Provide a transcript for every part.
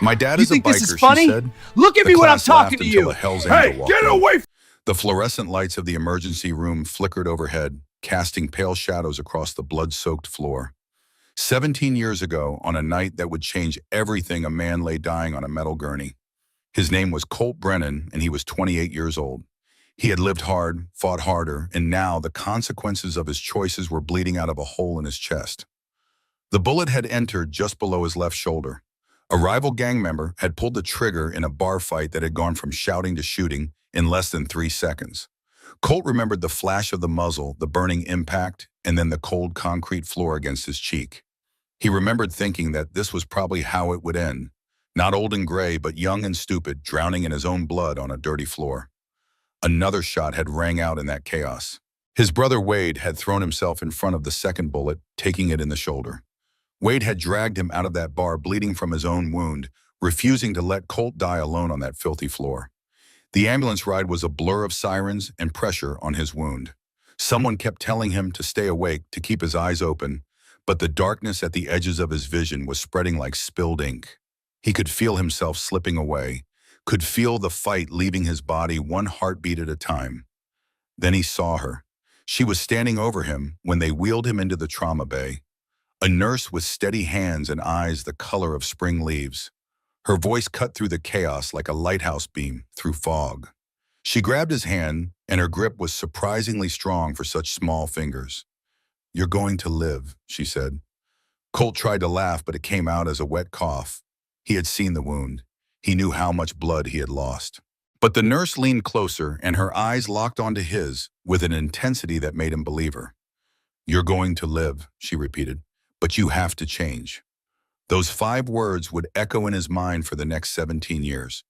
My dad You is a think this is biker, funny? she said. Look at The me when I'm class talking laughed to until you. a Hell's Angel Hey, walked get in. away! The fluorescent lights of the emergency room flickered overhead, casting pale shadows across the blood-soaked floor. 17 years ago, on a night that would change everything, a man lay dying on a metal gurney. His name was Colt Brennan, and he was 28 years old. He had lived hard, fought harder, and now the consequences of his choices were bleeding out of a hole in his chest. The bullet had entered just below his left shoulder. A rival gang member had pulled the trigger in a bar fight that had gone from shouting to shooting in less than 3 seconds. Colt remembered the flash of the muzzle, the burning impact, and then the cold concrete floor against his cheek. He remembered thinking that this was probably how it would end. Not old and gray, but young and stupid, drowning in his own blood on a dirty floor. Another shot had rang out in that chaos. His brother Wade had thrown himself in front of the second bullet, taking it in the shoulder. Wade had dragged him out of that bar, bleeding from his own wound, refusing to let Colt die alone on that filthy floor. The ambulance ride was a blur of sirens and pressure on his wound. Someone kept telling him to stay awake, to keep his eyes open, but the darkness at the edges of his vision was spreading like spilled ink. He could feel himself slipping away, could feel the fight leaving his body one heartbeat at a time. Then he saw her. She was standing over him when they wheeled him into the trauma bay. A nurse with steady hands and eyes the color of spring leaves. Her voice cut through the chaos like a lighthouse beam through fog. She grabbed his hand, and her grip was surprisingly strong for such small fingers. "You're going to live," she said. Colt tried to laugh, but it came out as a wet cough. He had seen the wound. He knew how much blood he had lost. But the nurse leaned closer, and her eyes locked onto his with an intensity that made him believe her. "You're going to live," she repeated, "but you have to change." Those 5 words would echo in his mind for the next 17 years.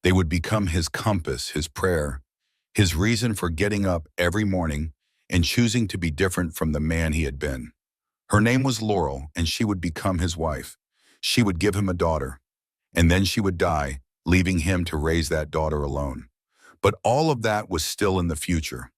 They would become his compass, his prayer, his reason for getting up every morning and choosing to be different from the man he had been. Her name was Laurel, and she would become his wife. She would give him a daughter, and then she would die, leaving him to raise that daughter alone. But all of that was still in the future.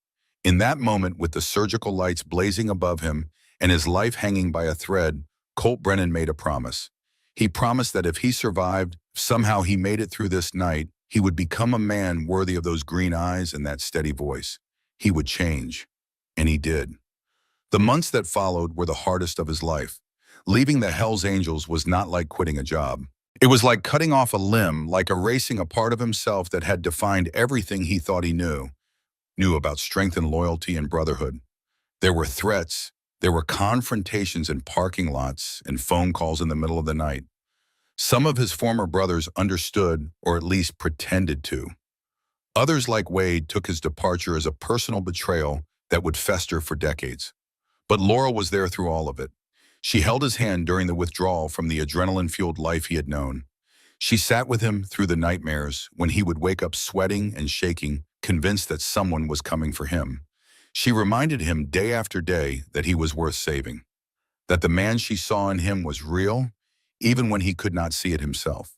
In that moment, with the surgical lights blazing above him and his life hanging by a thread, Colt Brennan made a promise. He promised that if he survived, somehow he made it through this night, he would become a man worthy of those green eyes and that steady voice. He would change. And he did. The months that followed were the hardest of his life. Leaving the Hells Angels was not like quitting a job. It was like cutting off a limb, like erasing a part of himself that had defined everything he thought he knew about strength and loyalty and brotherhood. There were threats. There were confrontations in parking lots and phone calls in the middle of the night. Some of his former brothers understood, or at least pretended to. Others, like Wade, took his departure as a personal betrayal that would fester for decades. But Laurel was there through all of it. She held his hand during the withdrawal from the adrenaline-fueled life he had known. She sat with him through the nightmares when he would wake up sweating and shaking, convinced that someone was coming for him. She reminded him day after day that he was worth saving, that the man she saw in him was real, even when he could not see it himself.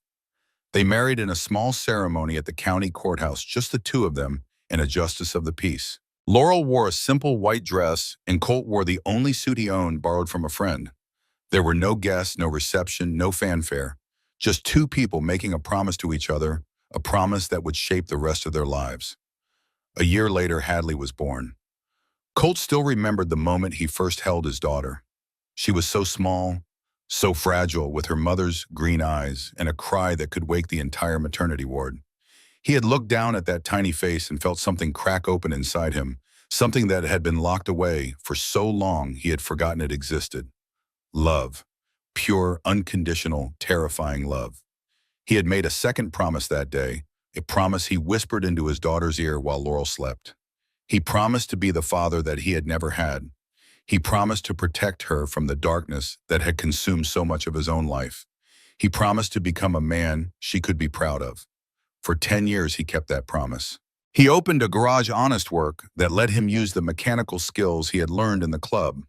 They married in a small ceremony at the county courthouse, just the two of them and a justice of the peace. Laurel wore a simple white dress, and Colt wore the only suit he owned, borrowed from a friend. There were no guests, no reception, no fanfare, just 2 people making a promise to each other, a promise that would shape the rest of their lives. A year later, Hadley was born. Colt still remembered the moment he first held his daughter. She was so small, so fragile, with her mother's green eyes and a cry that could wake the entire maternity ward. He had looked down at that tiny face and felt something crack open inside him, something that had been locked away for so long he had forgotten it existed. Love. Pure, unconditional, terrifying love. He had made a second promise that day, a promise he whispered into his daughter's ear while Laurel slept. He promised to be the father that he had never had. He promised to protect her from the darkness that had consumed so much of his own life. He promised to become a man she could be proud of. For 10 years, he kept that promise. He opened a garage honest work that let him use the mechanical skills he had learned in the club.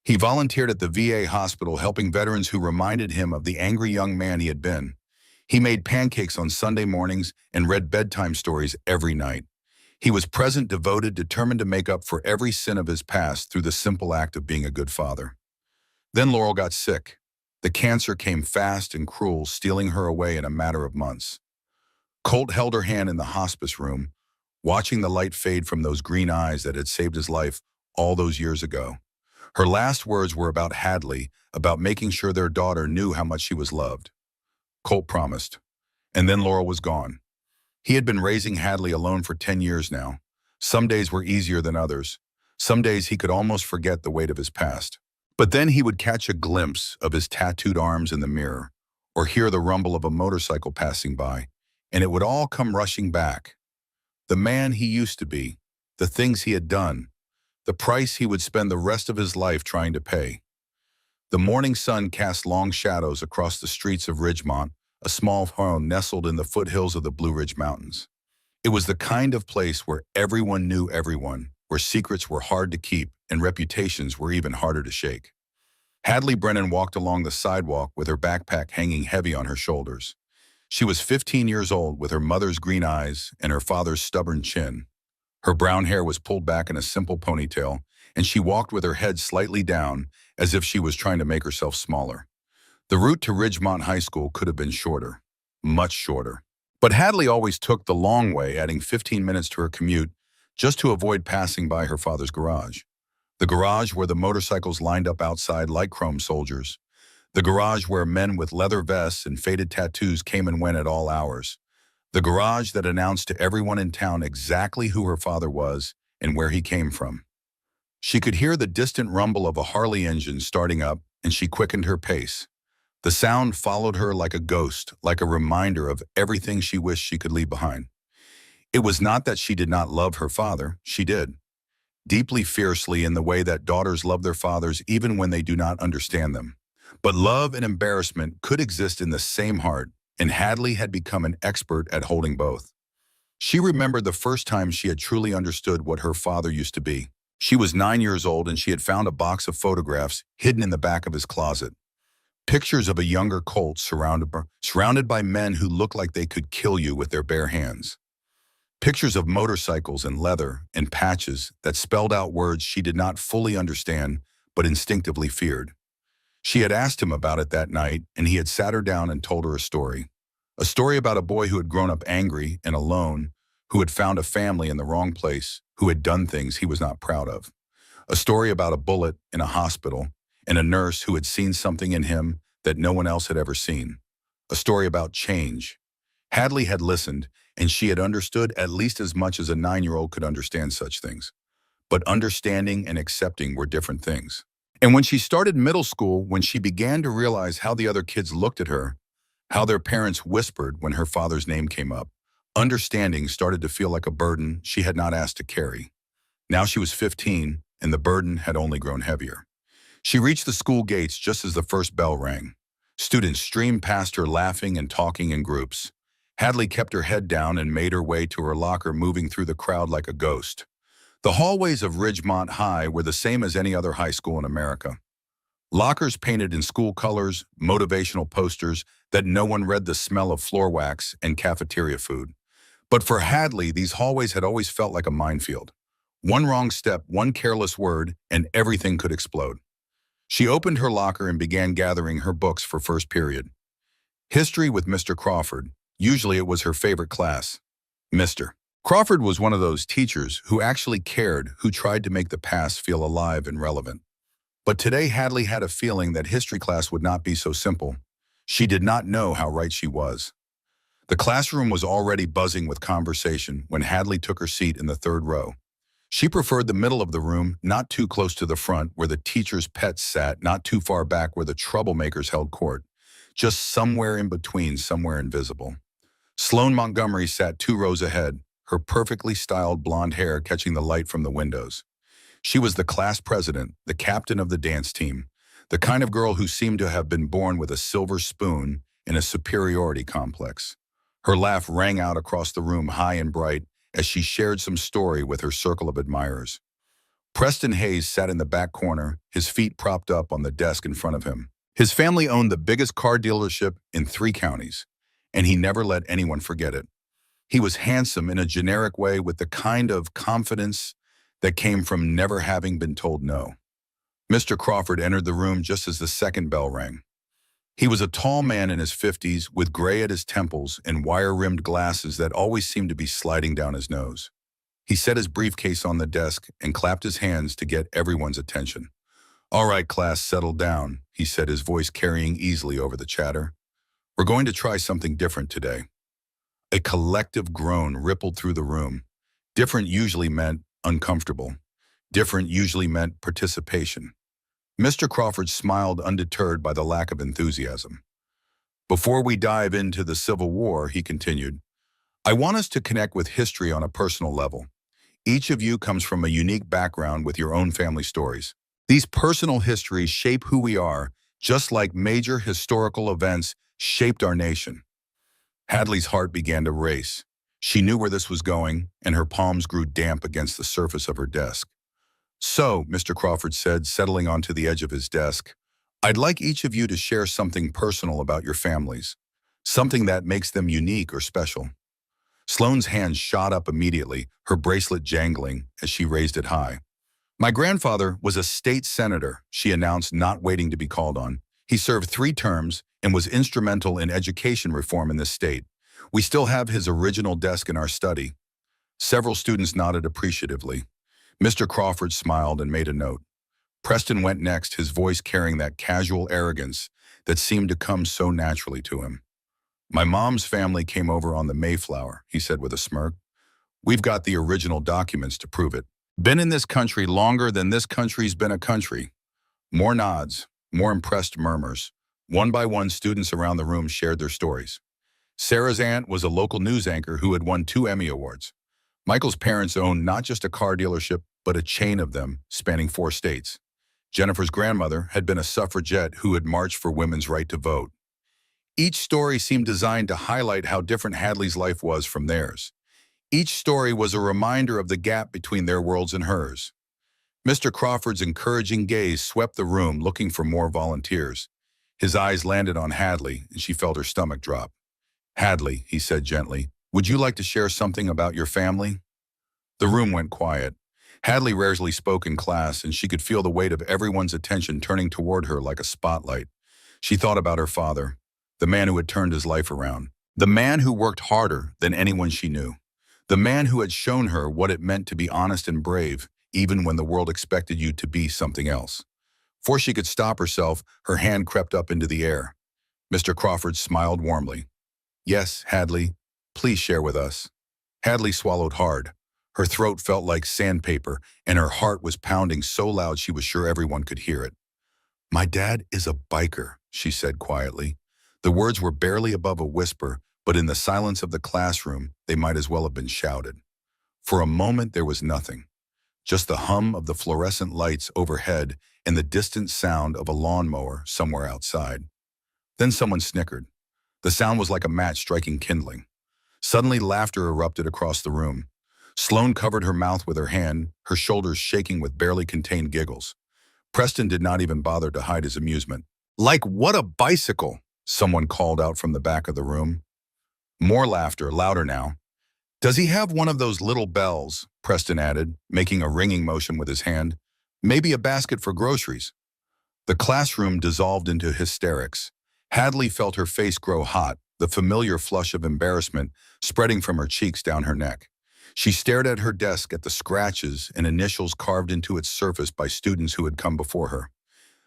He volunteered at the VA hospital, helping veterans who reminded him of the angry young man he had been. He made pancakes on Sunday mornings and read bedtime stories every night. He was present, devoted, determined to make up for every sin of his past through the simple act of being a good father. Then Laurel got sick. The cancer came fast and cruel, stealing her away in a matter of months. Colt held her hand in the hospice room, watching the light fade from those green eyes that had saved his life all those years ago. Her last words were about Hadley, about making sure their daughter knew how much she was loved. Colt promised. And then Laurel was gone. He had been raising Hadley alone for 10 years now. Some days were easier than others. Some days he could almost forget the weight of his past. But then he would catch a glimpse of his tattooed arms in the mirror, or hear the rumble of a motorcycle passing by, and it would all come rushing back. The man he used to be, the things he had done, the price he would spend the rest of his life trying to pay. The morning sun cast long shadows across the streets of Ridgemont, a small town nestled in the foothills of the Blue Ridge Mountains. It was the kind of place where everyone knew everyone, where secrets were hard to keep and reputations were even harder to shake. Hadley Brennan walked along the sidewalk with her backpack hanging heavy on her shoulders. She was 15 years old with her mother's green eyes and her father's stubborn chin. Her brown hair was pulled back in a simple ponytail, and she walked with her head slightly down as if she was trying to make herself smaller. The route to Ridgemont High School could have been shorter, much shorter. But Hadley always took the long way, adding 15 minutes to her commute just to avoid passing by her father's garage. The garage where the motorcycles lined up outside like chrome soldiers. The garage where men with leather vests and faded tattoos came and went at all hours. The garage that announced to everyone in town exactly who her father was and where he came from. She could hear the distant rumble of a Harley engine starting up, and she quickened her pace. The sound followed her like a ghost, like a reminder of everything she wished she could leave behind. It was not that she did not love her father, she did. Deeply fiercely in the way that daughters love their fathers even when they do not understand them. But love and embarrassment could exist in the same heart, and Hadley had become an expert at holding both. She remembered the first time she had truly understood what her father used to be. She was 9 years old and she had found a box of photographs hidden in the back of his closet. Pictures of a younger Colt surrounded by men who looked like they could kill you with their bare hands. Pictures of motorcycles and leather and patches that spelled out words she did not fully understand but instinctively feared. She had asked him about it that night, and he had sat her down and told her a story. A story about a boy who had grown up angry and alone, who had found a family in the wrong place, who had done things he was not proud of. A story about a bullet in a hospital and a nurse who had seen something in him that no one else had ever seen. A story about change. Hadley had listened, and she had understood at least as much as a 9-year-old could understand such things. But understanding and accepting were different things. And when she started middle school, when she began to realize how the other kids looked at her, how their parents whispered when her father's name came up, understanding started to feel like a burden she had not asked to carry. Now she was 15, and the burden had only grown heavier. She reached the school gates just as the first bell rang. Students streamed past her laughing and talking in groups. Hadley kept her head down and made her way to her locker, moving through the crowd like a ghost. The hallways of Ridgemont High were the same as any other high school in America. Lockers painted in school colors, motivational posters that no one read, the smell of floor wax and cafeteria food. But for Hadley, these hallways had always felt like a minefield. One wrong step, one careless word, and everything could explode. She opened her locker and began gathering her books for first period. History with Mr. Crawford. Usually it was her favorite class. Mr. Crawford was one of those teachers who actually cared, who tried to make the past feel alive and relevant. But today Hadley had a feeling that history class would not be so simple. She did not know how right she was. The classroom was already buzzing with conversation when Hadley took her seat in the third row. She preferred the middle of the room, not too close to the front where the teachers' pets sat, not too far back where the troublemakers held court. Just somewhere in between, somewhere invisible. Sloane Montgomery sat 2 rows ahead, her perfectly styled blonde hair catching the light from the windows. She was the class president, the captain of the dance team, the kind of girl who seemed to have been born with a silver spoon in a superiority complex. Her laugh rang out across the room high and bright as she shared some story with her circle of admirers. Preston Hayes sat in the back corner, his feet propped up on the desk in front of him. His family owned the biggest car dealership in 3 counties, and he never let anyone forget it. He was handsome in a generic way, with the kind of confidence that came from never having been told no. Mr. Crawford entered the room just as the second bell rang. He was a tall man in his 50s with gray at his temples and wire-rimmed glasses that always seemed to be sliding down his nose. He set his briefcase on the desk and clapped his hands to get everyone's attention. "All right, class, settle down," he said, his voice carrying easily over the chatter. "We're going to try something different today." A collective groan rippled through the room. Different usually meant uncomfortable. Different usually meant participation. Mr. Crawford smiled, undeterred by the lack of enthusiasm. "Before we dive into the Civil War," he continued, "I want us to connect with history on a personal level. Each of you comes from a unique background with your own family stories. These personal histories shape who we are, just like major historical events shaped our nation." Hadley's heart began to race. She knew where this was going, and her palms grew damp against the surface of her desk. "So," Mr. Crawford said, settling onto the edge of his desk, "I'd like each of you to share something personal about your families, something that makes them unique or special." Sloane's hand shot up immediately, her bracelet jangling as she raised it high. "My grandfather was a state senator," she announced, not waiting to be called on. "He served 3 terms and was instrumental in education reform in this state. We still have his original desk in our study." Several students nodded appreciatively. Mr. Crawford smiled and made a note. Preston went next, his voice carrying that casual arrogance that seemed to come so naturally to him. "My mom's family came over on the Mayflower," he said with a smirk. "We've got the original documents to prove it. Been in this country longer than this country's been a country." More nods, more impressed murmurs. One by one, students around the room shared their stories. Sarah's aunt was a local news anchor who had won 2 Emmy Awards. Michael's parents owned not just a car dealership, but a chain of them spanning 4 states. Jennifer's grandmother had been a suffragette who had marched for women's right to vote. Each story seemed designed to highlight how different Hadley's life was from theirs. Each story was a reminder of the gap between their worlds and hers. Mr. Crawford's encouraging gaze swept the room, looking for more volunteers. His eyes landed on Hadley, and she felt her stomach drop. "Hadley," he said gently, "would you like to share something about your family?" The room went quiet. Hadley rarely spoke in class, and she could feel the weight of everyone's attention turning toward her like a spotlight. She thought about her father, the man who had turned his life around, the man who worked harder than anyone she knew, the man who had shown her what it meant to be honest and brave, even when the world expected you to be something else. Before she could stop herself, her hand crept up into the air. Mr. Crawford smiled warmly. "Yes, Hadley, please share with us." Hadley swallowed hard. Her throat felt like sandpaper, and her heart was pounding so loud she was sure everyone could hear it. "My dad is a biker," she said quietly. The words were barely above a whisper, but in the silence of the classroom, they might as well have been shouted. For a moment, there was nothing. Just the hum of the fluorescent lights overhead and the distant sound of a lawnmower somewhere outside. Then someone snickered. The sound was like a match striking kindling. Suddenly, laughter erupted across the room. Sloane covered her mouth with her hand, her shoulders shaking with barely contained giggles. Preston did not even bother to hide his amusement. "Like what a bicycle!" someone called out from the back of the room. More laughter, louder now. "Does he have one of those little bells?" Preston added, making a ringing motion with his hand. "Maybe a basket for groceries." The classroom dissolved into hysterics. Hadley felt her face grow hot, the familiar flush of embarrassment spreading from her cheeks down her neck. She stared at her desk at the scratches and initials carved into its surface by students who had come before her.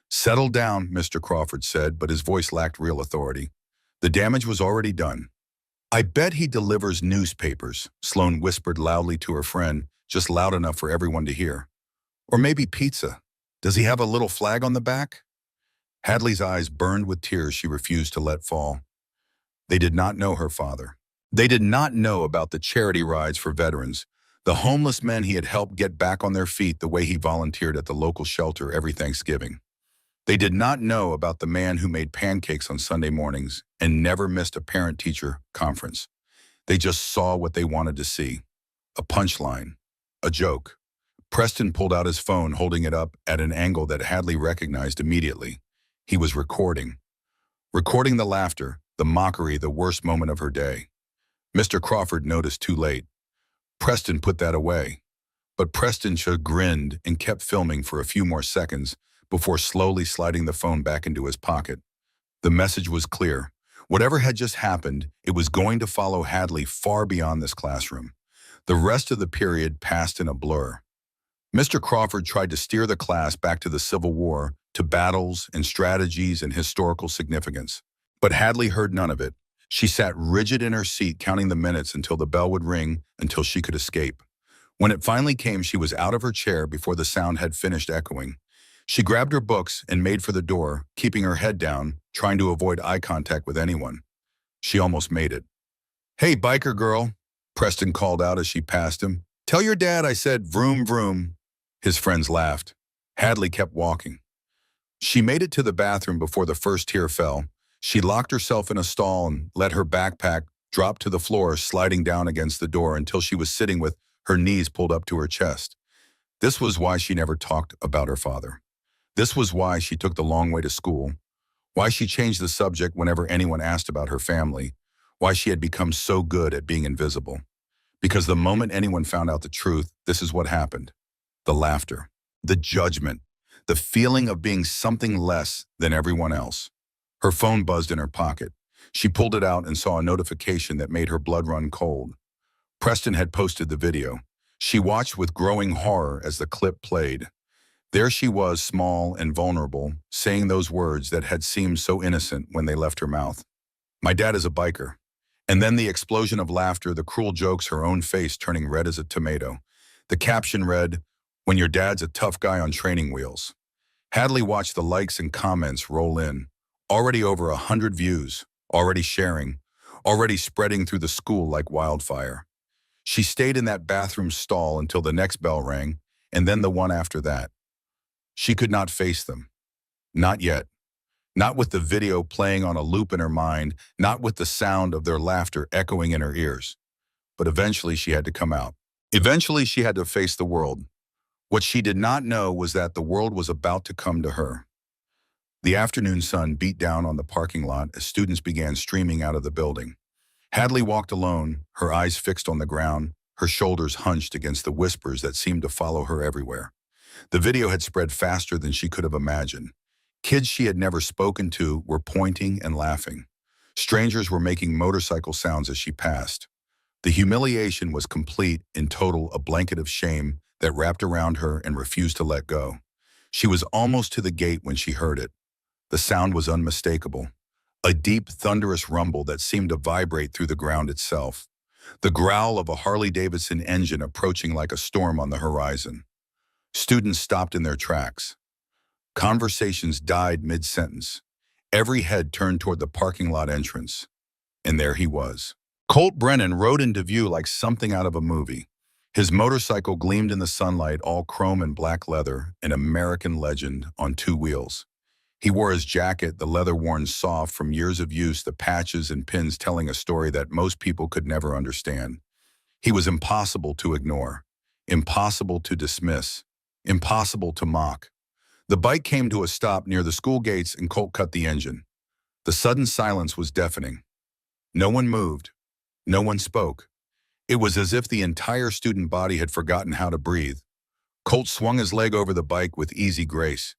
"Settle down," Mr. Crawford said, but his voice lacked real authority. The damage was already done. "I bet he delivers newspapers," Sloane whispered loudly to her friend, just loud enough for everyone to hear. "Or maybe pizza. Does he have a little flag on the back?" Hadley's eyes burned with tears she refused to let fall. They did not know her father. They did not know about the charity rides for veterans, the homeless men he had helped get back on their feet the way he volunteered at the local shelter every Thanksgiving. They did not know about the man who made pancakes on Sunday mornings and never missed a parent-teacher conference. They just saw what they wanted to see. A punchline. A joke. Preston pulled out his phone, holding it up at an angle that Hadley recognized immediately. He was recording. Recording the laughter, the mockery, the worst moment of her day. Mr. Crawford noticed too late. Preston put that away. But Preston chagrined and kept filming for a few more seconds before slowly sliding the phone back into his pocket. The message was clear. Whatever had just happened, it was going to follow Hadley far beyond this classroom. The rest of the period passed in a blur. Mr. Crawford tried to steer the class back to the Civil War, to battles and strategies and historical significance. But Hadley heard none of it. She sat rigid in her seat, counting the minutes until the bell would ring, until she could escape. When it finally came, she was out of her chair before the sound had finished echoing. She grabbed her books and made for the door, keeping her head down, trying to avoid eye contact with anyone. She almost made it. "Hey, biker girl," Preston called out as she passed him. "Tell your dad I said vroom vroom." His friends laughed. Hadley kept walking. She made it to the bathroom before the first tear fell. She locked herself in a stall and let her backpack drop to the floor, sliding down against the door until she was sitting with her knees pulled up to her chest. This was why she never talked about her father. This was why she took the long way to school, why she changed the subject whenever anyone asked about her family, why she had become so good at being invisible. Because the moment anyone found out the truth, this is what happened. The laughter, the judgment, the feeling of being something less than everyone else. Her phone buzzed in her pocket. She pulled it out and saw a notification that made her blood run cold. Preston had posted the video. She watched with growing horror as the clip played. There she was, small and vulnerable, saying those words that had seemed so innocent when they left her mouth. "My dad is a biker." And then the explosion of laughter, the cruel jokes, her own face turning red as a tomato. The caption read, "When your dad's a tough guy on training wheels." Hadley watched the likes and comments roll in. Already over 100 views, already sharing, already spreading through the school like wildfire. She stayed in that bathroom stall until the next bell rang, and then the one after that. She could not face them. Not yet. Not with the video playing on a loop in her mind, not with the sound of their laughter echoing in her ears. But eventually she had to come out. Eventually she had to face the world. What she did not know was that the world was about to come to her. The afternoon sun beat down on the parking lot as students began streaming out of the building. Hadley walked alone, her eyes fixed on the ground, her shoulders hunched against the whispers that seemed to follow her everywhere. The video had spread faster than she could have imagined. Kids she had never spoken to were pointing and laughing. Strangers were making motorcycle sounds as she passed. The humiliation was complete, in total, a blanket of shame that wrapped around her and refused to let go. She was almost to the gate when she heard it. The sound was unmistakable. A deep, thunderous rumble that seemed to vibrate through the ground itself. The growl of a Harley-Davidson engine approaching like a storm on the horizon. Students stopped in their tracks. Conversations died mid-sentence. Every head turned toward the parking lot entrance. And there he was. Colt Brennan rode into view like something out of a movie. His motorcycle gleamed in the sunlight, all chrome and black leather, an American legend on two wheels. He wore his jacket, the leather worn soft from years of use, the patches and pins telling a story that most people could never understand. He was impossible to ignore, impossible to dismiss, impossible to mock. The bike came to a stop near the school gates and Colt cut the engine. The sudden silence was deafening. No one moved. No one spoke. It was as if the entire student body had forgotten how to breathe. Colt swung his leg over the bike with easy grace.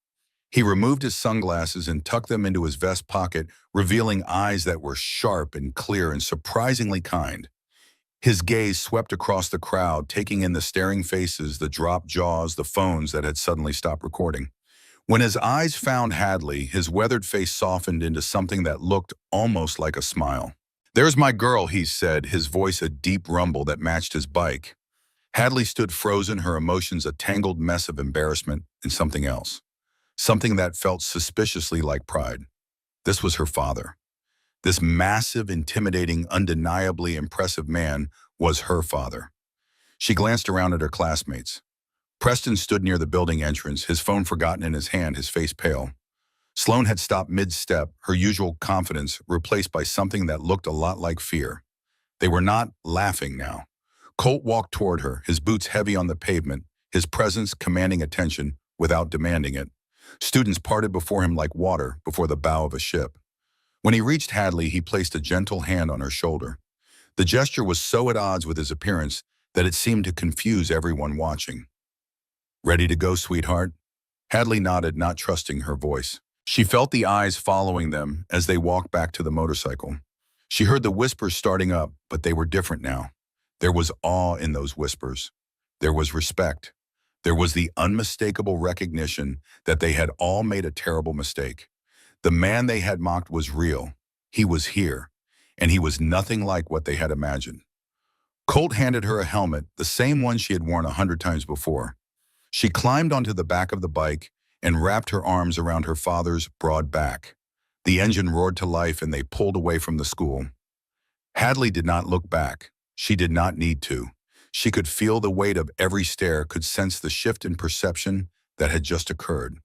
He removed his sunglasses and tucked them into his vest pocket, revealing eyes that were sharp and clear and surprisingly kind. His gaze swept across the crowd, taking in the staring faces, the dropped jaws, the phones that had suddenly stopped recording. When his eyes found Hadley, his weathered face softened into something that looked almost like a smile. "There's my girl," he said, his voice a deep rumble that matched his bike. Hadley stood frozen, her emotions a tangled mess of embarrassment and something else. Something that felt suspiciously like pride. This was her father. This massive, intimidating, undeniably impressive man was her father. She glanced around at her classmates. Preston stood near the building entrance, his phone forgotten in his hand, his face pale. Sloane had stopped mid-step, her usual confidence replaced by something that looked a lot like fear. They were not laughing now. Colt walked toward her, his boots heavy on the pavement, his presence commanding attention without demanding it. Students parted before him like water before the bow of a ship. When he reached Hadley, he placed a gentle hand on her shoulder. The gesture was so at odds with his appearance that it seemed to confuse everyone watching. "Ready to go, sweetheart?" Hadley nodded, not trusting her voice. She felt the eyes following them as they walked back to the motorcycle. She heard the whispers starting up, but they were different now. There was awe in those whispers. There was respect. There was the unmistakable recognition that they had all made a terrible mistake. The man they had mocked was real. He was here, and he was nothing like what they had imagined. Colt handed her a helmet, the same one she had worn 100 times before. She climbed onto the back of the bike and wrapped her arms around her father's broad back. The engine roared to life and they pulled away from the school. Hadley did not look back. She did not need to. She could feel the weight of every stare, could sense the shift in perception that had just occurred.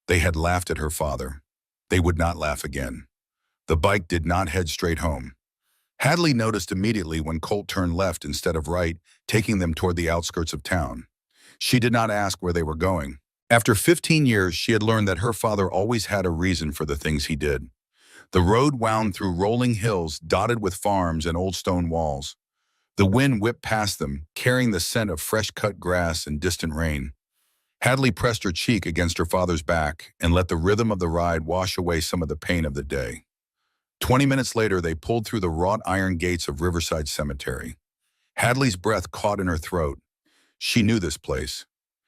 They had laughed at her father. They would not laugh again. The bike did not head straight home. Hadley noticed immediately when Colt turned left instead of right, taking them toward the outskirts of town. She did not ask where they were going. After 15 years, she had learned that her father always had a reason for the things he did. The road wound through rolling hills dotted with farms and old stone walls. The wind whipped past them, carrying the scent of fresh-cut grass and distant rain. Hadley pressed her cheek against her father's back and let the rhythm of the ride wash away some of the pain of the day. 20 minutes later, they pulled through the wrought iron gates of Riverside Cemetery. Hadley's breath caught in her throat. She knew this place.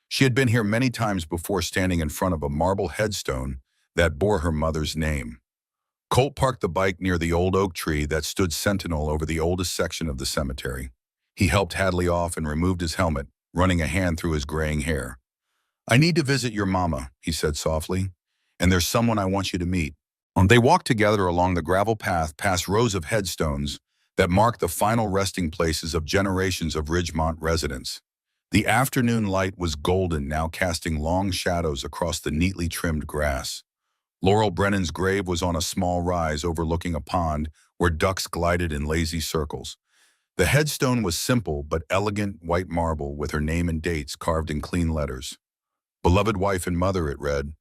She had been here many times before, standing in front of a marble headstone that bore her mother's name. Colt parked the bike near the old oak tree that stood sentinel over the oldest section of the cemetery. He helped Hadley off and removed his helmet, running a hand through his graying hair. "I need to visit your mama," he said softly, "and there's someone I want you to meet." They walked together along the gravel path past rows of headstones that marked the final resting places of generations of Ridgemont residents. The afternoon light was golden, now casting long shadows across the neatly trimmed grass. Laurel Brennan's grave was on a small rise overlooking a pond where ducks glided in lazy circles. The headstone was simple but elegant white marble with her name and dates carved in clean letters. "Beloved wife and mother," it read,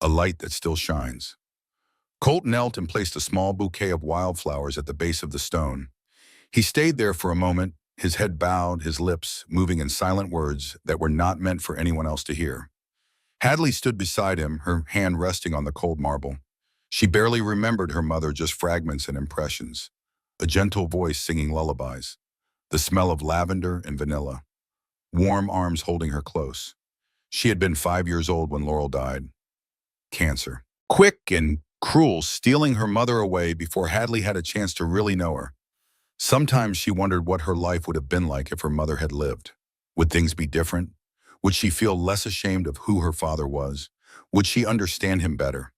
"a light that still shines." Colt knelt and placed a small bouquet of wildflowers at the base of the stone. He stayed there for a moment, his head bowed, his lips moving in silent words that were not meant for anyone else to hear. Hadley stood beside him, her hand resting on the cold marble. She barely remembered her mother, just fragments and impressions. A gentle voice singing lullabies. The smell of lavender and vanilla. Warm arms holding her close. She had been 5 years old when Laurel died. Cancer. Quick and cruel, stealing her mother away before Hadley had a chance to really know her. Sometimes she wondered what her life would have been like if her mother had lived. Would things be different? Would she feel less ashamed of who her father was? Would she understand him better?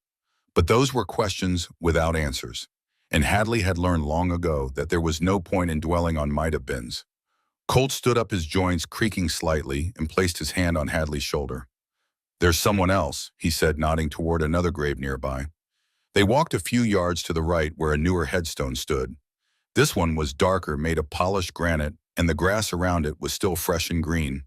But those were questions without answers, and Hadley had learned long ago that there was no point in dwelling on might-have-beens. Colt stood up, his joints creaking slightly, and placed his hand on Hadley's shoulder. "There's someone else," he said, nodding toward another grave nearby. They walked a few yards to the right where a newer headstone stood. This one was darker, made of polished granite, and the grass around it was still fresh and green.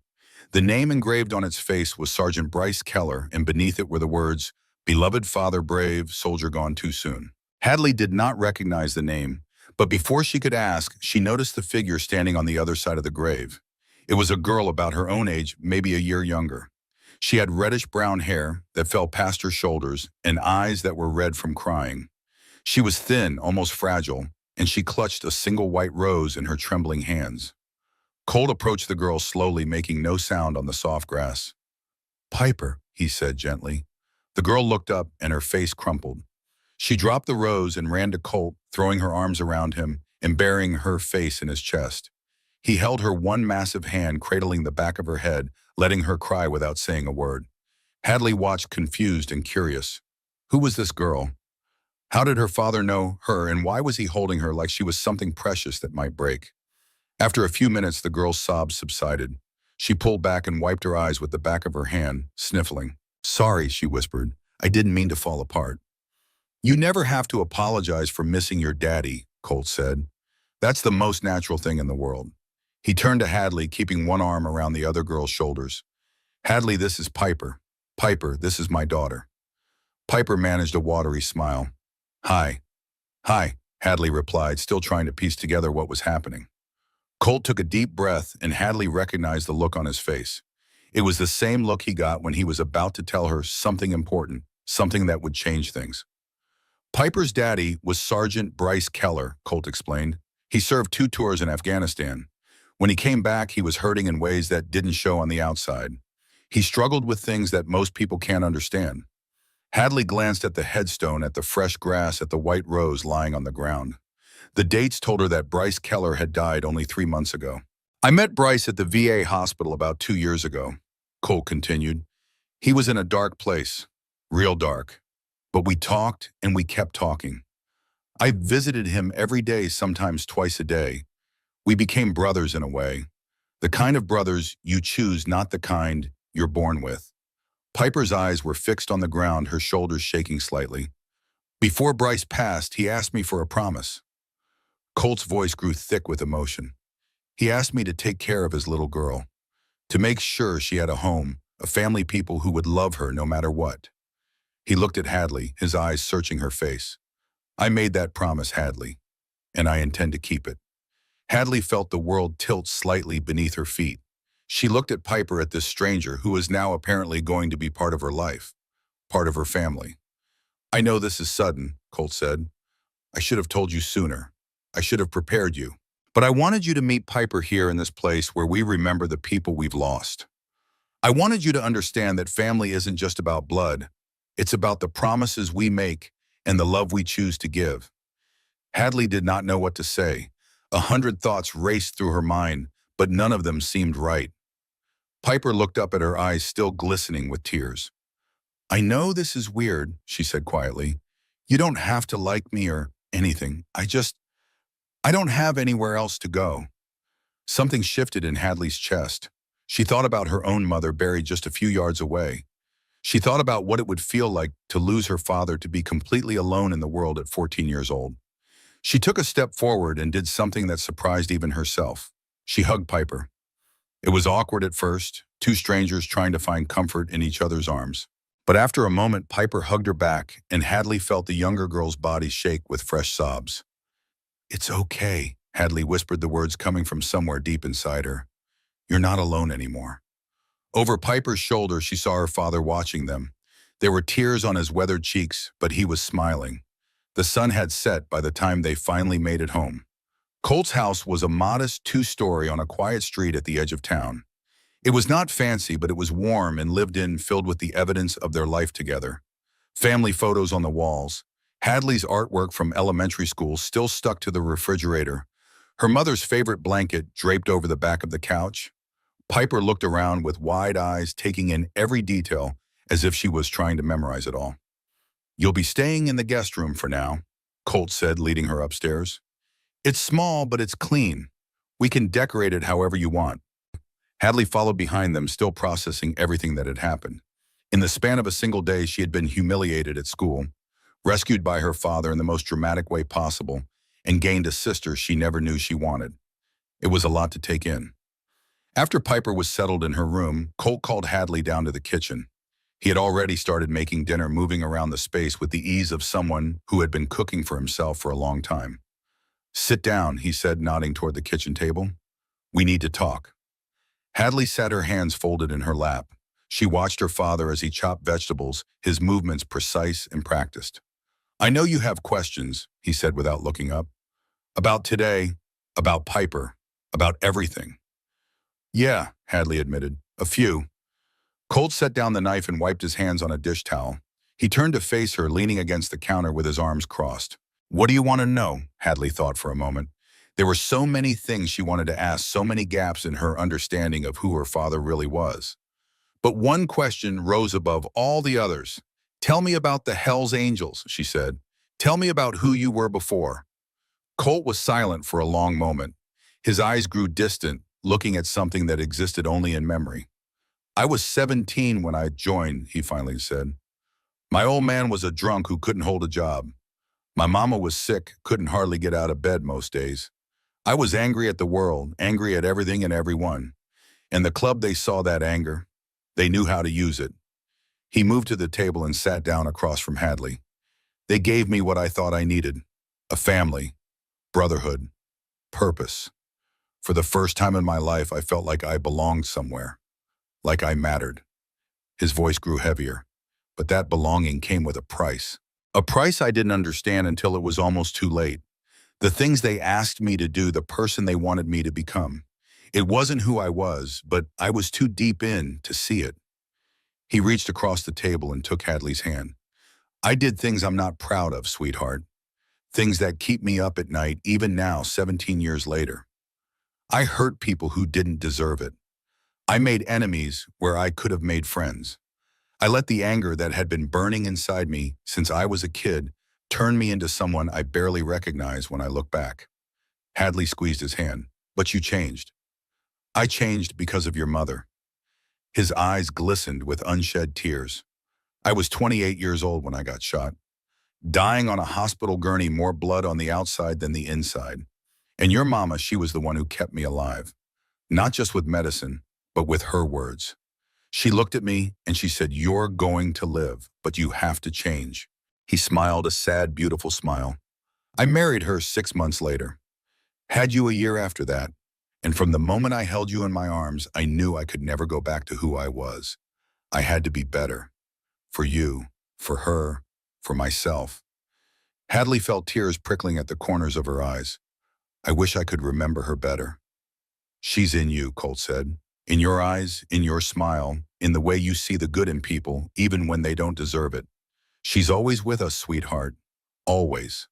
The name engraved on its face was Sergeant Bryce Keller, and beneath it were the words, "Beloved father brave, soldier gone too soon." Hadley did not recognize the name, but before she could ask, she noticed the figure standing on the other side of the grave. It was a girl about her own age, maybe a year younger. She had reddish-brown hair that fell past her shoulders and eyes that were red from crying. She was thin, almost fragile, and she clutched a single white rose in her trembling hands. Colt approached the girl slowly, making no sound on the soft grass. "Piper," he said gently. The girl looked up and her face crumpled. She dropped the rose and ran to Colt, throwing her arms around him and burying her face in his chest. He held her one massive hand, cradling the back of her head, letting her cry without saying a word. Hadley watched, confused and curious. Who was this girl? How did her father know her, and why was he holding her like she was something precious that might break? After a few minutes, the girl's sobs subsided. She pulled back and wiped her eyes with the back of her hand, sniffling. "Sorry," she whispered. "I didn't mean to fall apart." "You never have to apologize for missing your daddy," Colt said. "That's the most natural thing in the world." He turned to Hadley, keeping one arm around the other girl's shoulders. "Hadley, this is Piper. Piper, this is my daughter." Piper managed a watery smile. "Hi." "Hi," Hadley replied, still trying to piece together what was happening. Colt took a deep breath, and Hadley recognized the look on his face. It was the same look he got when he was about to tell her something important. something that would change things. Piper's daddy was Sergeant Bryce Keller, Colt explained. He served 2 tours in Afghanistan. When he came back, he was hurting in ways that didn't show on the outside. He struggled with things that most people can't understand. Hadley glanced at the headstone, at the fresh grass, at the white rose lying on the ground. The dates told her that Bryce Keller had died only 3 months ago. I met Bryce at the VA hospital about 2 years ago, Colt continued. He was in a dark place, real dark. But we talked and we kept talking. I visited him every day, sometimes twice a day. We became brothers in a way. The kind of brothers you choose, not the kind you're born with. Piper's eyes were fixed on the ground, her shoulders shaking slightly. Before Bryce passed, he asked me for a promise. Colt's voice grew thick with emotion. He asked me to take care of his little girl, to make sure she had a home, a family, people who would love her no matter what. He looked at Hadley, his eyes searching her face. I made that promise, Hadley, and I intend to keep it. Hadley felt the world tilt slightly beneath her feet. She looked at Piper, at this stranger who was now apparently going to be part of her life, part of her family. I know this is sudden, Colt said. I should have told you sooner. I should have prepared you. But I wanted you to meet Piper here in this place where we remember the people we've lost. I wanted you to understand that family isn't just about blood. It's about the promises we make and the love we choose to give. Hadley did not know what to say. 100 thoughts raced through her mind, but none of them seemed right. Piper looked up at her eyes still glistening with tears. I know this is weird, she said quietly. You don't have to like me or anything. I don't have anywhere else to go. Something shifted in Hadley's chest. She thought about her own mother buried just a few yards away. She thought about what it would feel like to lose her father, to be completely alone in the world at 14 years old. She took a step forward and did something that surprised even herself. She hugged Piper. It was awkward at first, 2 strangers trying to find comfort in each other's arms. But after a moment, Piper hugged her back, and Hadley felt the younger girl's body shake with fresh sobs. It's okay, Hadley whispered, the words coming from somewhere deep inside her. You're not alone anymore. Over Piper's shoulder, she saw her father watching them. There were tears on his weathered cheeks, but he was smiling. The sun had set by the time they finally made it home. Colt's house was a modest 2-story on a quiet street at the edge of town. It was not fancy, but it was warm and lived in, filled with the evidence of their life together. Family photos on the walls. Hadley's artwork from elementary school still stuck to the refrigerator. Her mother's favorite blanket draped over the back of the couch. Piper looked around with wide eyes, taking in every detail as if she was trying to memorize it all. You'll be staying in the guest room for now, Colt said, leading her upstairs. It's small, but it's clean. We can decorate it however you want. Hadley followed behind them, still processing everything that had happened. In the span of a single day, she had been humiliated at school, rescued by her father in the most dramatic way possible, and gained a sister she never knew she wanted. It was a lot to take in. After Piper was settled in her room, Colt called Hadley down to the kitchen. He had already started making dinner, moving around the space with the ease of someone who had been cooking for himself for a long time. Sit down, he said, nodding toward the kitchen table. We need to talk. Hadley sat, her hands folded in her lap. She watched her father as he chopped vegetables, his movements precise and practiced. I know you have questions, he said without looking up. About today, about Piper, about everything. Yeah, Hadley admitted. A few. Colt set down the knife and wiped his hands on a dish towel. He turned to face her, leaning against the counter with his arms crossed. What do you want to know? Hadley thought for a moment. There were so many things she wanted to ask, so many gaps in her understanding of who her father really was. But one question rose above all the others. Tell me about the Hells Angels, she said. Tell me about who you were before. Colt was silent for a long moment. His eyes grew distant, looking at something that existed only in memory. I was 17 when I joined, he finally said. My old man was a drunk who couldn't hold a job. My mama was sick, couldn't hardly get out of bed most days. I was angry at the world, angry at everything and everyone. And the club, they saw that anger. They knew how to use it. He moved to the table and sat down across from Hadley. They gave me what I thought I needed. A family, brotherhood, purpose. For the first time in my life, I felt like I belonged somewhere, like I mattered. His voice grew heavier. but that belonging came with a price. A price I didn't understand until it was almost too late. The things they asked me to do, the person they wanted me to become. It wasn't who I was, but I was too deep in to see it. He reached across the table and took Hadley's hand. I did things I'm not proud of, sweetheart. Things that keep me up at night, even now, 17 years later. I hurt people who didn't deserve it. I made enemies where I could have made friends. I let the anger that had been burning inside me since I was a kid turn me into someone I barely recognize when I look back. Hadley squeezed his hand. But you changed. I changed because of your mother. His eyes glistened with unshed tears. I was 28 years old when I got shot, dying on a hospital gurney, more blood on the outside than the inside. And your mama, she was the one who kept me alive. Not just with medicine, but with her words. She looked at me and she said, "You're going to live, but you have to change." He smiled a sad, beautiful smile. I married her 6 months later. Had you a year after that. And from the moment I held you in my arms, I knew I could never go back to who I was. I had to be better. For you, for her, for myself. Hadley felt tears prickling at the corners of her eyes. I wish I could remember her better. She's in you, Colt said. In your eyes, in your smile, in the way you see the good in people, even when they don't deserve it. She's always with us, sweetheart. Always.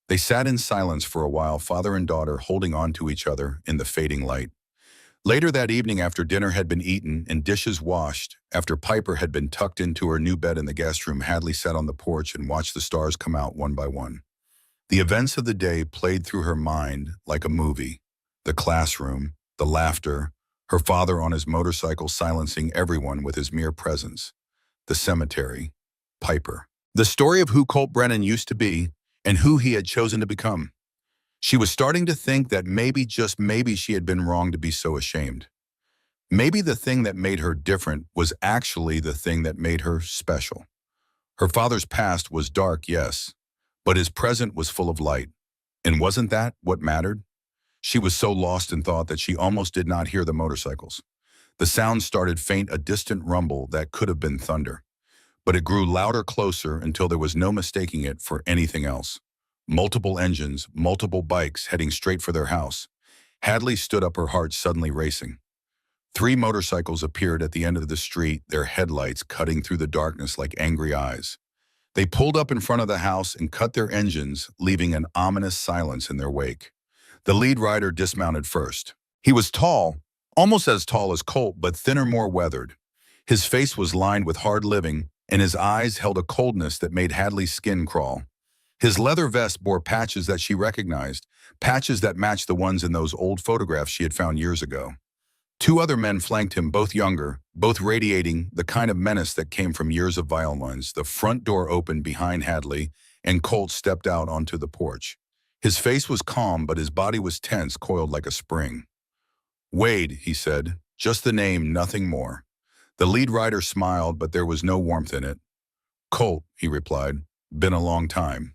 They sat in silence for a while, father and daughter holding on to each other in the fading light. Later that evening, after dinner had been eaten and dishes washed, after Piper had been tucked into her new bed in the guest room, Hadley sat on the porch and watched the stars come out one by one. The events of the day played through her mind like a movie. The classroom, the laughter, her father on his motorcycle silencing everyone with his mere presence. The cemetery, Piper. The story of who Colt Brennan used to be and who he had chosen to become. She was starting to think that maybe, just maybe, she had been wrong to be so ashamed. Maybe the thing that made her different was actually the thing that made her special. Her father's past was dark, yes, but his present was full of light. And wasn't that what mattered? She was so lost in thought that she almost did not hear the motorcycles. The sound started faint, a distant rumble that could have been thunder. But it grew louder, closer, until there was no mistaking it for anything else. Multiple engines, multiple bikes heading straight for their house. Hadley stood up, her heart suddenly racing. 3 motorcycles appeared at the end of the street, their headlights cutting through the darkness like angry eyes. They pulled up in front of the house and cut their engines, leaving an ominous silence in their wake. The lead rider dismounted first. He was tall, almost as tall as Colt, but thinner, more weathered. His face was lined with hard living, and his eyes held a coldness that made Hadley's skin crawl. His leather vest bore patches that she recognized, patches that matched the ones in those old photographs she had found years ago. 2 other men flanked him, both younger, both radiating the kind of menace that came from years of violence. The front door opened behind Hadley, and Colt stepped out onto the porch. His face was calm, but his body was tense, coiled like a spring. "Wade," he said, "just the name, nothing more." The lead rider smiled, but there was no warmth in it. "Colt," he replied, "been a long time."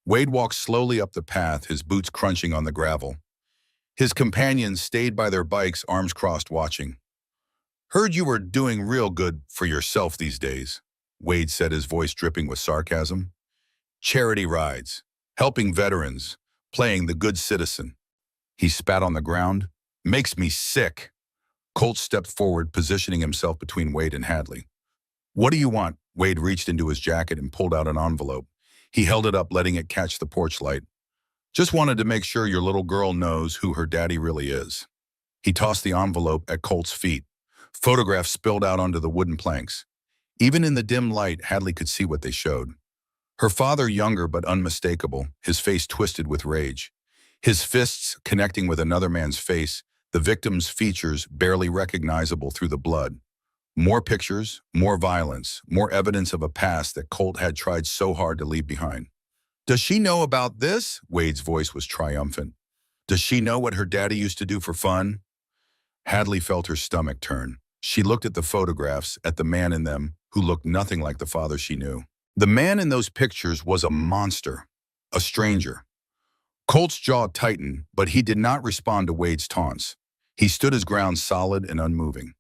Wade walked slowly up the path, his boots crunching on the gravel. His companions stayed by their bikes, arms crossed, watching. "Heard you were doing real good for yourself these days," Wade said, his voice dripping with sarcasm. "Charity rides, helping veterans, playing the good citizen." He spat on the ground. "Makes me sick." Colt stepped forward, positioning himself between Wade and Hadley. "What do you want?" Wade reached into his jacket and pulled out an envelope. He held it up, letting it catch the porch light. "Just wanted to make sure your little girl knows who her daddy really is." He tossed the envelope at Colt's feet. Photographs spilled out onto the wooden planks. Even in the dim light, Hadley could see what they showed. Her father, younger but unmistakable, his face twisted with rage. His fists connecting with another man's face, the victim's features barely recognizable through the blood. More pictures, more violence, more evidence of a past that Colt had tried so hard to leave behind. "Does she know about this?" Wade's voice was triumphant. "Does she know what her daddy used to do for fun?" Hadley felt her stomach turn. She looked at the photographs, at the man in them, who looked nothing like the father she knew. The man in those pictures was a monster, a stranger. Colt's jaw tightened, but he did not respond to Wade's taunts. He stood his ground, solid and unmoving.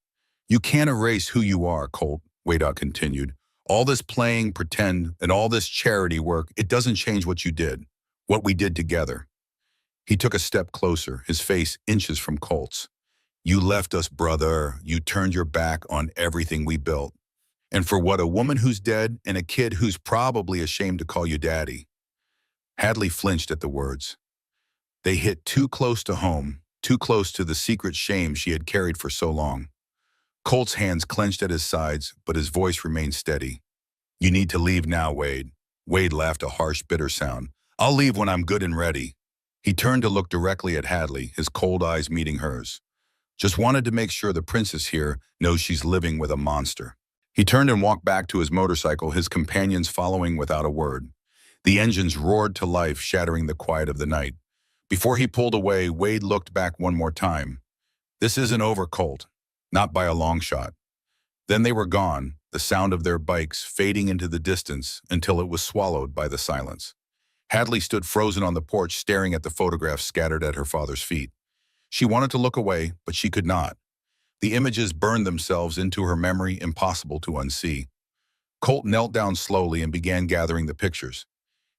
"You can't erase who you are, Colt," Wade continued. All this playing, pretend, and all this charity work, it doesn't change what you did, what we did together. He took a step closer, his face inches from Colt's. You left us, brother. You turned your back on everything we built. And for what, a woman who's dead and a kid who's probably ashamed to call you daddy? Hadley flinched at the words. They hit too close to home, too close to the secret shame she had carried for so long. Colt's hands clenched at his sides, but his voice remained steady. You need to leave now, Wade. Wade laughed a harsh, bitter sound. I'll leave when I'm good and ready. He turned to look directly at Hadley, his cold eyes meeting hers. Just wanted to make sure the princess here knows she's living with a monster. He turned and walked back to his motorcycle, his companions following without a word. The engines roared to life, shattering the quiet of the night. Before he pulled away, Wade looked back one more time. This isn't over, Colt. Not by a long shot. Then they were gone, the sound of their bikes fading into the distance until it was swallowed by the silence. Hadley stood frozen on the porch, staring at the photographs scattered at her father's feet. She wanted to look away, but she could not. The images burned themselves into her memory, impossible to unsee. Colt knelt down slowly and began gathering the pictures.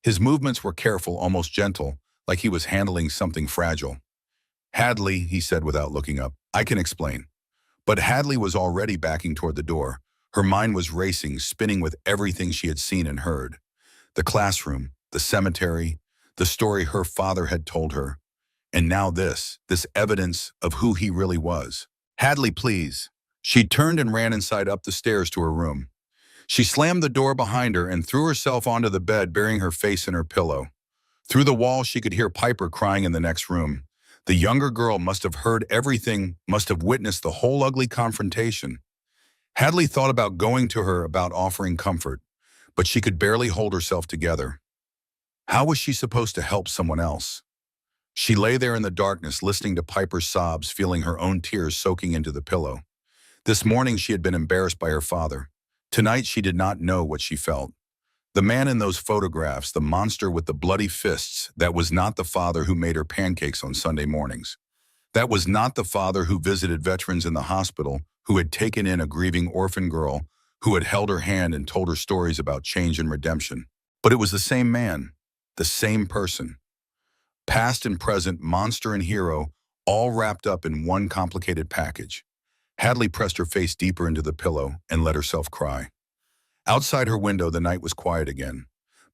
His movements were careful, almost gentle, like he was handling something fragile. Hadley, he said without looking up, I can explain. But Hadley was already backing toward the door. Her mind was racing, spinning with everything she had seen and heard. The classroom, the cemetery, the story her father had told her. And now this evidence of who he really was. Hadley, please. She turned and ran inside up the stairs to her room. She slammed the door behind her and threw herself onto the bed, burying her face in her pillow. Through the wall, she could hear Piper crying in the next room. The younger girl must have heard everything, must have witnessed the whole ugly confrontation. Hadley thought about going to her, about offering comfort, but she could barely hold herself together. How was she supposed to help someone else? She lay there in the darkness, listening to Piper's sobs, feeling her own tears soaking into the pillow. This morning she had been embarrassed by her father. Tonight she did not know what she felt. The man in those photographs, the monster with the bloody fists, that was not the father who made her pancakes on Sunday mornings. That was not the father who visited veterans in the hospital, who had taken in a grieving orphan girl, who had held her hand and told her stories about change and redemption. But it was the same man, the same person. Past and present, monster and hero, all wrapped up in one complicated package. Hadley pressed her face deeper into the pillow and let herself cry. Outside her window, the night was quiet again,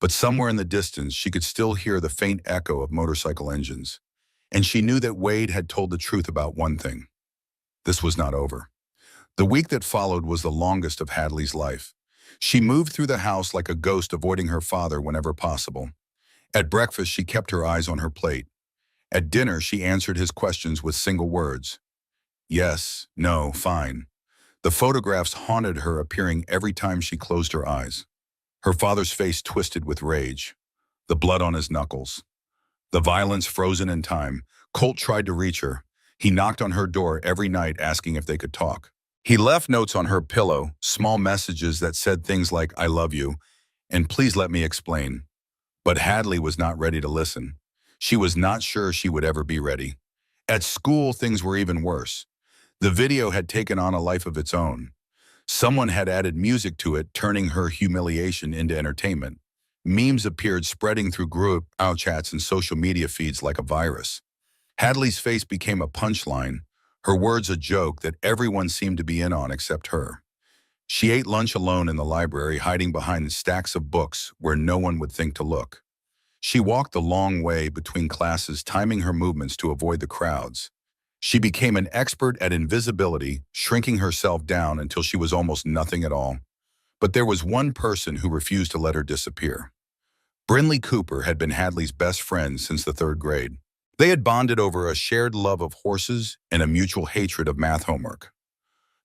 but somewhere in the distance, she could still hear the faint echo of motorcycle engines. And she knew that Wade had told the truth about one thing. This was not over. The week that followed was the longest of Hadley's life. She moved through the house like a ghost, avoiding her father whenever possible. At breakfast, she kept her eyes on her plate. At dinner, she answered his questions with single words. Yes, no, fine. The photographs haunted her, appearing every time she closed her eyes. Her father's face twisted with rage, the blood on his knuckles, the violence frozen in time. Colt tried to reach her. He knocked on her door every night, asking if they could talk. He left notes on her pillow, small messages that said things like, I love you, and please let me explain. But Hadley was not ready to listen. She was not sure she would ever be ready. At school, things were even worse. The video had taken on a life of its own. Someone had added music to it, turning her humiliation into entertainment. Memes appeared, spreading through group chats and social media feeds like a virus. Hadley's face became a punchline, her words a joke that everyone seemed to be in on except her. She ate lunch alone in the library, hiding behind stacks of books where no one would think to look. She walked the long way between classes, timing her movements to avoid the crowds. She became an expert at invisibility, shrinking herself down until she was almost nothing at all. But there was one person who refused to let her disappear. Brinley Cooper had been Hadley's best friend since the 3rd grade. They had bonded over a shared love of horses and a mutual hatred of math homework.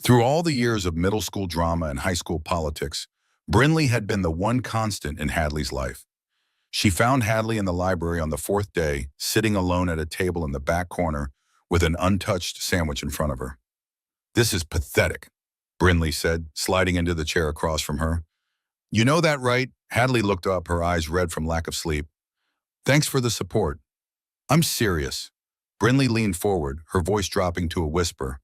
Through all the years of middle school drama and high school politics, Brinley had been the one constant in Hadley's life. She found Hadley in the library on the 4th day, sitting alone at a table in the back corner with an untouched sandwich in front of her. This is pathetic, Brinley said, sliding into the chair across from her. You know that, right? Hadley looked up, her eyes red from lack of sleep. Thanks for the support. I'm serious. Brinley leaned forward, her voice dropping to a whisper.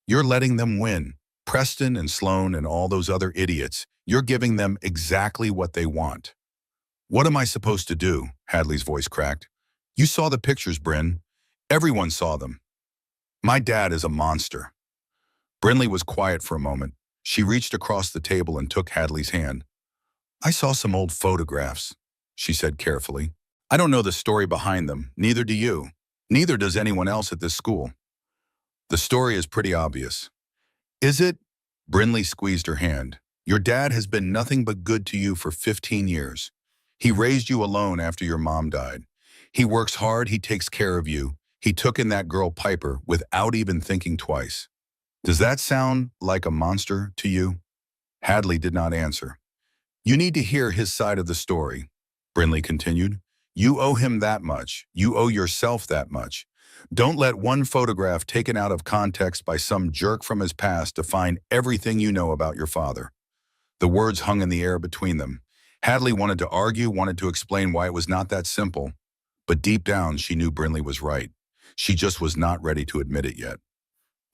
You're letting them win. Preston and Sloan and all those other idiots, you're giving them exactly what they want. What am I supposed to do? Hadley's voice cracked. You saw the pictures, Bryn. Everyone saw them. My dad is a monster. Brinley was quiet for a moment. She reached across the table and took Hadley's hand. I saw some old photographs, she said carefully. I don't know the story behind them, neither do you. Neither does anyone else at this school. The story is pretty obvious. Is it? Brinley squeezed her hand. Your dad has been nothing but good to you for 15 years. He raised you alone after your mom died. He works hard, he takes care of you. He took in that girl Piper without even thinking twice. Does that sound like a monster to you? Hadley did not answer. You need to hear his side of the story, Brinley continued. You owe him that much. You owe yourself that much. Don't let one photograph taken out of context by some jerk from his past define everything you know about your father. The words hung in the air between them. Hadley wanted to argue, wanted to explain why it was not that simple. But deep down, she knew Brinley was right. She just was not ready to admit it yet.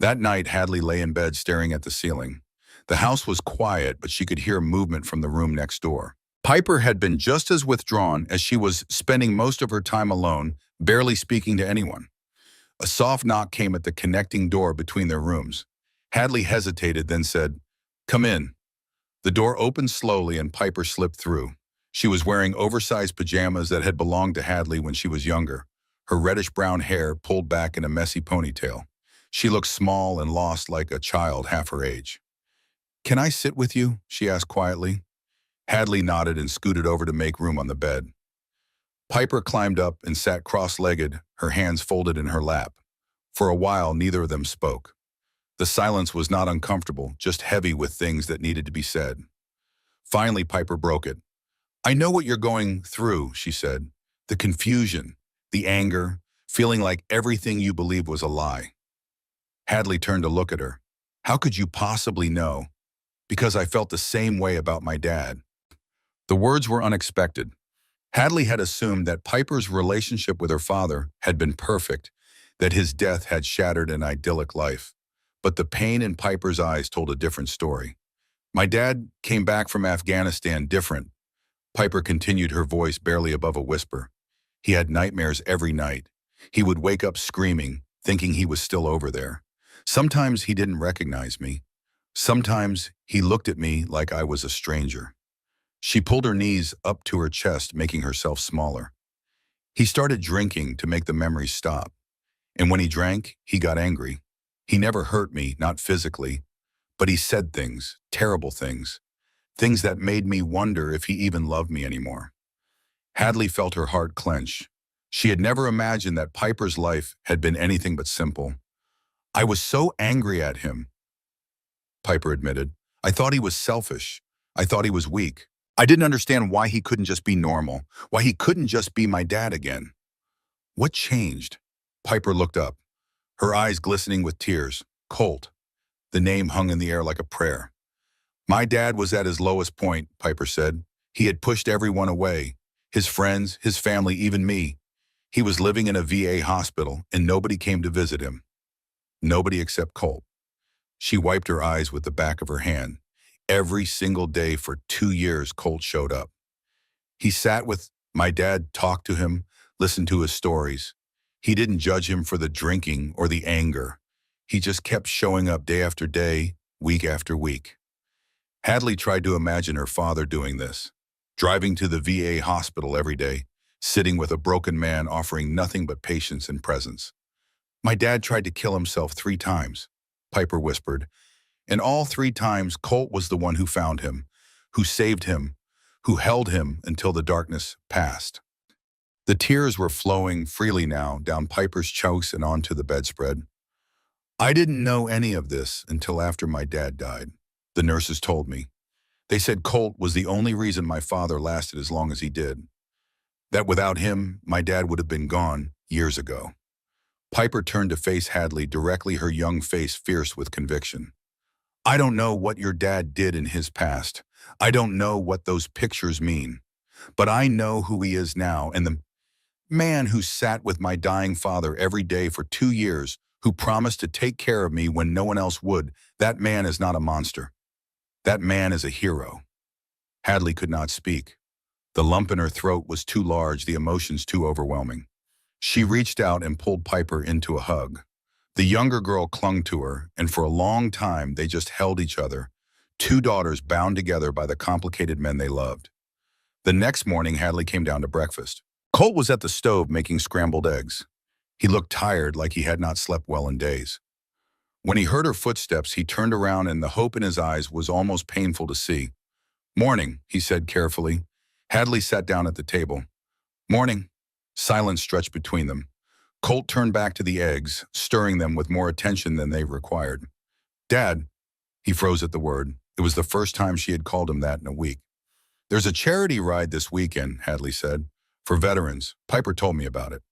That night, Hadley lay in bed staring at the ceiling. The house was quiet, but she could hear movement from the room next door. Piper had been just as withdrawn as she was, spending most of her time alone, barely speaking to anyone. A soft knock came at the connecting door between their rooms. Hadley hesitated, then said, "Come in." The door opened slowly and Piper slipped through. She was wearing oversized pajamas that had belonged to Hadley when she was younger, her reddish-brown hair pulled back in a messy ponytail. She looked small and lost like a child half her age. "Can I sit with you?" she asked quietly. Hadley nodded and scooted over to make room on the bed. Piper climbed up and sat cross-legged, her hands folded in her lap. For a while, neither of them spoke. The silence was not uncomfortable, just heavy with things that needed to be said. Finally, Piper broke it. "I know what you're going through," she said. "The confusion, the anger, feeling like everything you believed was a lie." Hadley turned to look at her. "How could you possibly know?" "Because I felt the same way about my dad." The words were unexpected. Hadley had assumed that Piper's relationship with her father had been perfect, that his death had shattered an idyllic life. But the pain in Piper's eyes told a different story. "My dad came back from Afghanistan different." Piper continued, her voice barely above a whisper. "He had nightmares every night. He would wake up screaming, thinking he was still over there. Sometimes he didn't recognize me. Sometimes he looked at me like I was a stranger." She pulled her knees up to her chest, making herself smaller. "He started drinking to make the memories stop. And when he drank, he got angry. He never hurt me, not physically, but he said things, terrible things, things that made me wonder if he even loved me anymore." Hadley felt her heart clench. She had never imagined that Piper's life had been anything but simple. "I was so angry at him," Piper admitted. "I thought he was selfish. I thought he was weak. I didn't understand why he couldn't just be normal, why he couldn't just be my dad again." "What changed?" Piper looked up, her eyes glistening with tears. "Colt." The name hung in the air like a prayer. "My dad was at his lowest point," Piper said. "He had pushed everyone away, his friends, his family, even me. He was living in a VA hospital, and nobody came to visit him. Nobody except Colt." She wiped her eyes with the back of her hand. Every single day for 2 years, Colt showed up. He sat with my dad, talked to him, listened to his stories. He didn't judge him for the drinking or the anger. He just kept showing up day after day, week after week. Hadley tried to imagine her father doing this, driving to the VA hospital every day, sitting with a broken man offering nothing but patience and presence. "My dad tried to kill himself 3 times, Piper whispered. "And all 3 times, Colt was the one who found him, who saved him, who held him until the darkness passed." The tears were flowing freely now down Piper's cheeks and onto the bedspread. "I didn't know any of this until after my dad died," the nurses told me. "They said Colt was the only reason my father lasted as long as he did. That without him, my dad would have been gone years ago." Piper turned to face Hadley directly, her young face fierce with conviction. "I don't know what your dad did in his past. I don't know what those pictures mean. But I know who he is now, and the man who sat with my dying father every day for 2 years who promised to take care of me when no one else would. That man is not a monster. That man is a hero." Hadley could not speak. The lump in her throat was too large, the emotions too overwhelming. She reached out and pulled Piper into a hug. The younger girl clung to her, and for a long time they just held each other, two daughters bound together by the complicated men they loved. The next morning, Hadley came down to breakfast. Colt was at the stove making scrambled eggs. He looked tired, like he had not slept well in days. When he heard her footsteps, he turned around and the hope in his eyes was almost painful to see. "Morning," he said carefully. Hadley sat down at the table. "Morning." Silence stretched between them. Colt turned back to the eggs, stirring them with more attention than they required. "Dad." He froze at the word. It was the first time she had called him that in a week. "There's a charity ride this weekend," Hadley said, "for veterans. Piper told me about it."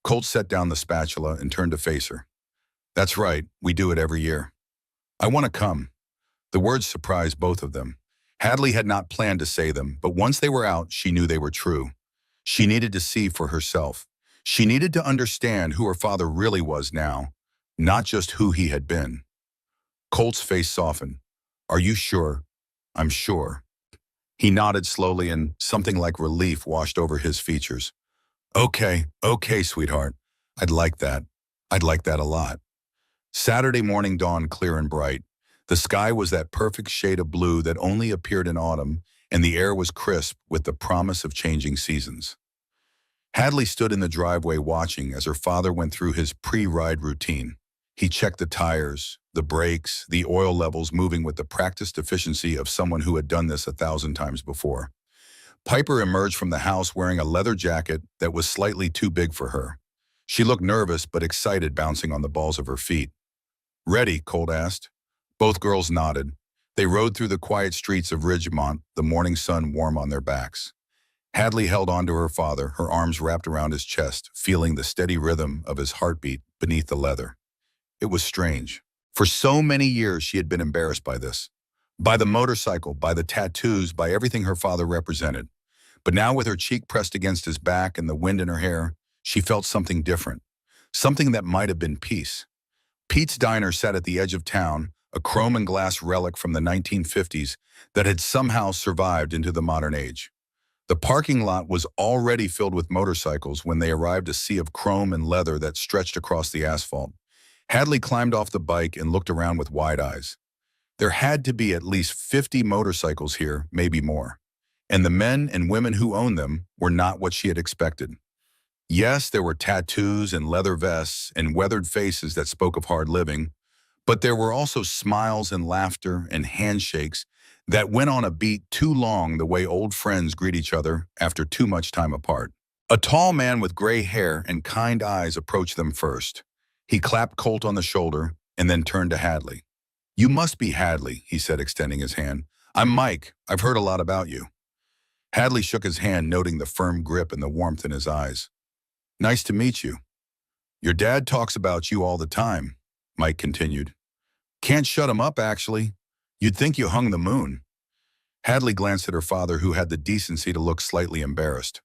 Colt set down the spatula and turned to face her. "That's right, we do it every year." "I want to come." The words surprised both of them. Hadley had not planned to say them, but once they were out, she knew they were true. She needed to see for herself. She needed to understand who her father really was now, not just who he had been. Colt's face softened. "Are you sure?" "I'm sure." He nodded slowly and something like relief washed over his features. Okay, sweetheart. I'd like that. I'd like that a lot." Saturday morning dawned clear and bright. The sky was that perfect shade of blue that only appeared in autumn, and the air was crisp with the promise of changing seasons. Hadley stood in the driveway watching as her father went through his pre-ride routine. He checked the tires, the brakes, the oil levels, moving with the practiced efficiency of someone who had done this 1,000 times before. Piper emerged from the house wearing a leather jacket that was slightly too big for her. She looked nervous but excited, bouncing on the balls of her feet. "Ready?" Colt asked. Both girls nodded. They rode through the quiet streets of Ridgemont, the morning sun warm on their backs. Hadley held on to her father, her arms wrapped around his chest, feeling the steady rhythm of his heartbeat beneath the leather. It was strange. For so many years she had been embarrassed by this. By the motorcycle, by the tattoos, by everything her father represented. But now, with her cheek pressed against his back and the wind in her hair, she felt something different. Something that might have been peace. Pete's Diner sat at the edge of town, a chrome and glass relic from the 1950s that had somehow survived into the modern age. The parking lot was already filled with motorcycles when they arrived, a sea of chrome and leather that stretched across the asphalt. Hadley climbed off the bike and looked around with wide eyes. There had to be at least 50 motorcycles here, maybe more. And the men and women who owned them were not what she had expected. Yes, there were tattoos and leather vests and weathered faces that spoke of hard living, but there were also smiles and laughter and handshakes that went on a beat too long, the way old friends greet each other after too much time apart. A tall man with gray hair and kind eyes approached them first. He clapped Colt on the shoulder and then turned to Hadley. "You must be Hadley," he said, extending his hand. "I'm Mike. I've heard a lot about you." Hadley shook his hand, noting the firm grip and the warmth in his eyes. "Nice to meet you." "Your dad talks about you all the time," Mike continued. "Can't shut him up, actually. You'd think you hung the moon." Hadley glanced at her father, who had the decency to look slightly embarrassed.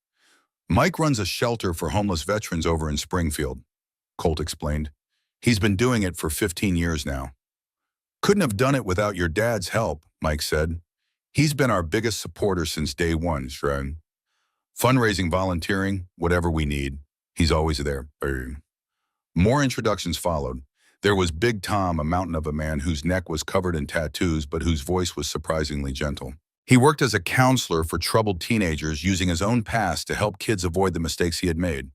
"Mike runs a shelter for homeless veterans over in Springfield," Colt explained. "He's been doing it for 15 years now." "Couldn't have done it without your dad's help," Mike said. "He's been our biggest supporter since day one, Shrein. Fundraising, volunteering, whatever we need, he's always there." More introductions followed. There was Big Tom, a mountain of a man whose neck was covered in tattoos but whose voice was surprisingly gentle. He worked as a counselor for troubled teenagers, using his own past to help kids avoid the mistakes he had made.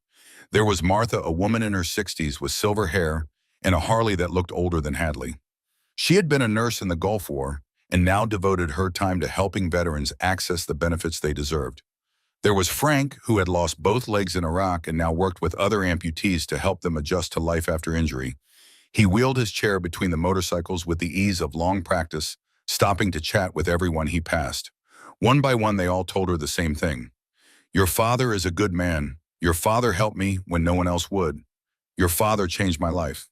There was Martha, a woman in her 60s with silver hair and a Harley that looked older than Hadley. She had been a nurse in the Gulf War and now devoted her time to helping veterans access the benefits they deserved. There was Frank, who had lost both legs in Iraq and now worked with other amputees to help them adjust to life after injury. He wheeled his chair between the motorcycles with the ease of long practice, stopping to chat with everyone he passed. One by one, they all told her the same thing. "Your father is a good man. Your father helped me when no one else would. Your father changed my life."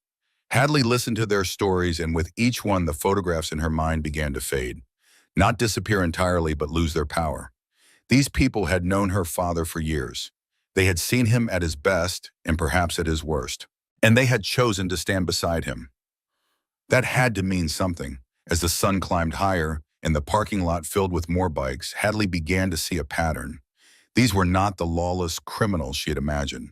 Hadley listened to their stories, and with each one, the photographs in her mind began to fade. Not disappear entirely, but lose their power. These people had known her father for years. They had seen him at his best and perhaps at his worst. and they had chosen to stand beside him. That had to mean something. As the sun climbed higher and the parking lot filled with more bikes, Hadley began to see a pattern. These were not the lawless criminals she had imagined.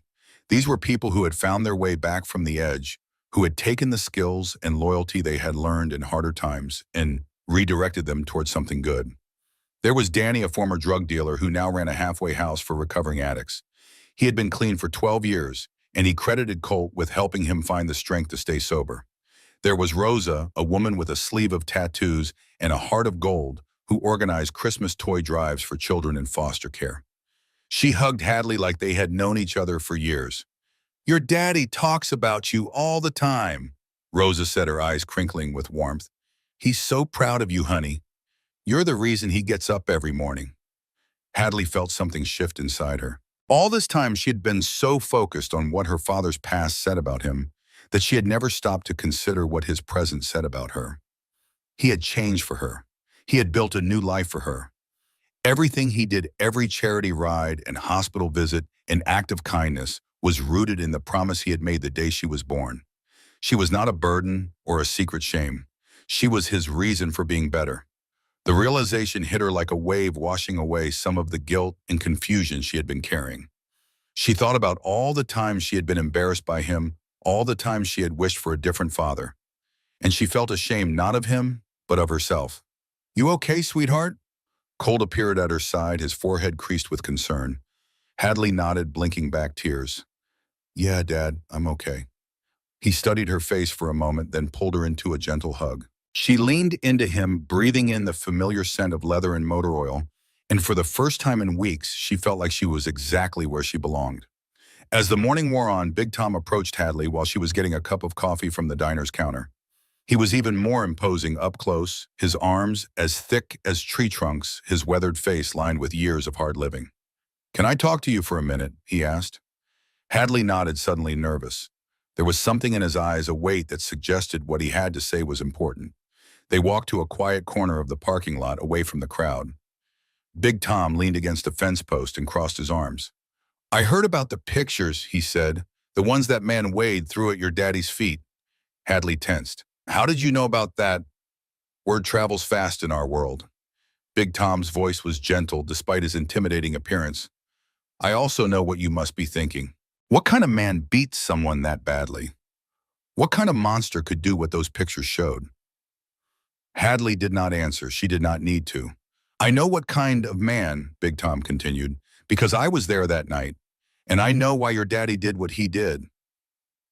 These were people who had found their way back from the edge, who had taken the skills and loyalty they had learned in harder times and redirected them towards something good. There was Danny, a former drug dealer who now ran a halfway house for recovering addicts. He had been clean for 12 years, and he credited Colt with helping him find the strength to stay sober. There was Rosa, a woman with a sleeve of tattoos and a heart of gold, who organized Christmas toy drives for children in foster care. She hugged Hadley like they had known each other for years. "Your daddy talks about you all the time," Rosa said, her eyes crinkling with warmth. "He's so proud of you, honey. You're the reason he gets up every morning." Hadley felt something shift inside her. All this time she had been so focused on what her father's past said about him that she had never stopped to consider what his present said about her. He had changed for her. He had built a new life for her. Everything he did, every charity ride and hospital visit and act of kindness, was rooted in the promise he had made the day she was born. She was not a burden or a secret shame. She was his reason for being better. The realization hit her like a wave, washing away some of the guilt and confusion she had been carrying. She thought about all the times she had been embarrassed by him, all the times she had wished for a different father. And she felt ashamed not of him, but of herself. "You okay, sweetheart?" Colt appeared at her side, his forehead creased with concern. Hadley nodded, blinking back tears. "Yeah, Dad, I'm okay." He studied her face for a moment, then pulled her into a gentle hug. She leaned into him, breathing in the familiar scent of leather and motor oil, and for the first time in weeks, she felt like she was exactly where she belonged. As the morning wore on, Big Tom approached Hadley while she was getting a cup of coffee from the diner's counter. He was even more imposing up close, his arms as thick as tree trunks, his weathered face lined with years of hard living. "Can I talk to you for a minute?" he asked. Hadley nodded, suddenly nervous. There was something in his eyes, a weight that suggested what he had to say was important. They walked to a quiet corner of the parking lot, away from the crowd. Big Tom leaned against a fence post and crossed his arms. "I heard about the pictures," he said, "the ones that man Wade threw at your daddy's feet." Hadley tensed. "How did you know about that?" "Word travels fast in our world." Big Tom's voice was gentle despite his intimidating appearance. "I also know what you must be thinking. What kind of man beats someone that badly? What kind of monster could do what those pictures showed?" Hadley did not answer. She did not need to. "I know what kind of man," Big Tom continued, "because I was there that night, and I know why your daddy did what he did."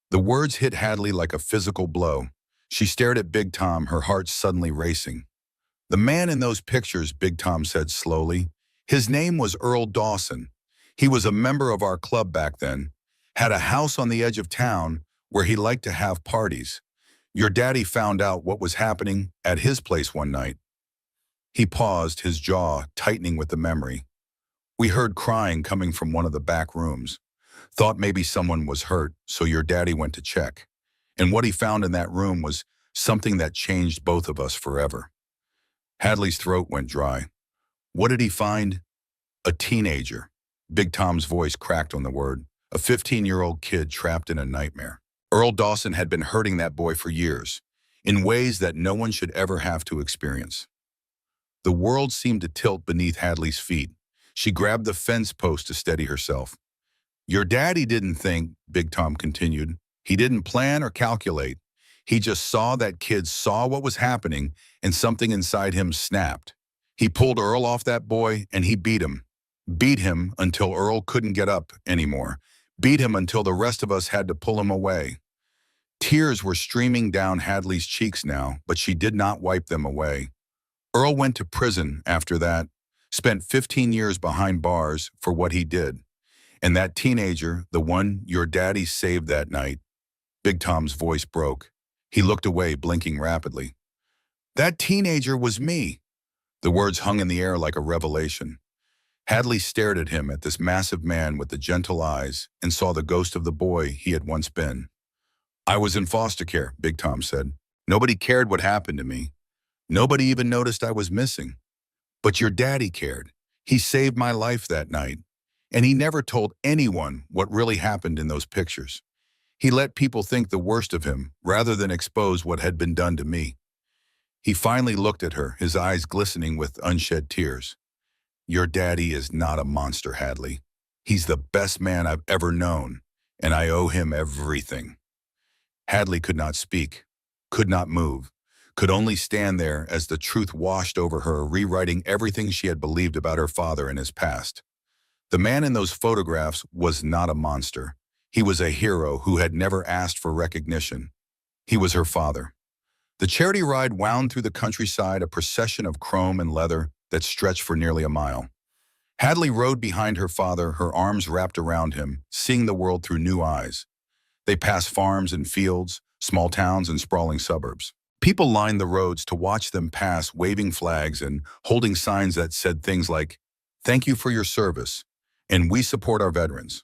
The words hit Hadley like a physical blow. She stared at Big Tom, her heart suddenly racing. "The man in those pictures," Big Tom said slowly, "his name was Earl Dawson. He was a member of our club back then, had a house on the edge of town where he liked to have parties. Your daddy found out what was happening at his place one night." He paused, his jaw tightening with the memory. "We heard crying coming from one of the back rooms. Thought maybe someone was hurt, so your daddy went to check. And what he found in that room was something that changed both of us forever." Hadley's throat went dry. "What did he find?" "A teenager." Big Tom's voice cracked on the word. "A 15-year-old kid trapped in a nightmare. Earl Dawson had been hurting that boy for years, in ways that no one should ever have to experience." The world seemed to tilt beneath Hadley's feet. She grabbed the fence post to steady herself. "Your daddy didn't think," Big Tom continued. "He didn't plan or calculate. He just saw that kid saw what was happening, and something inside him snapped. He pulled Earl off that boy, and he beat him. Beat him until Earl couldn't get up anymore. Beat him until the rest of us had to pull him away." Tears were streaming down Hadley's cheeks now, but she did not wipe them away. "Earl went to prison after that, spent 15 years behind bars for what he did. And that teenager, the one your daddy saved that night," Big Tom's voice broke. He looked away, blinking rapidly. "That teenager was me." The words hung in the air like a revelation. Hadley stared at him, at this massive man with the gentle eyes, and saw the ghost of the boy he had once been. "I was in foster care," Big Tom said. "Nobody cared what happened to me. Nobody even noticed I was missing. But your daddy cared. He saved my life that night. And he never told anyone what really happened in those pictures. He let people think the worst of him, rather than expose what had been done to me. He finally looked at her, his eyes glistening with unshed tears. Your daddy is not a monster, Hadley. He's the best man I've ever known, and I owe him everything. Hadley could not speak, could not move, could only stand there as the truth washed over her, rewriting everything she had believed about her father and his past. The man in those photographs was not a monster. He was a hero who had never asked for recognition. He was her father. The charity ride wound through the countryside, a procession of chrome and leather that stretched for nearly a mile. Hadley rode behind her father, her arms wrapped around him, seeing the world through new eyes. They passed farms and fields, small towns and sprawling suburbs. People lined the roads to watch them pass, waving flags and holding signs that said things like, "Thank you for your service," and "We support our veterans."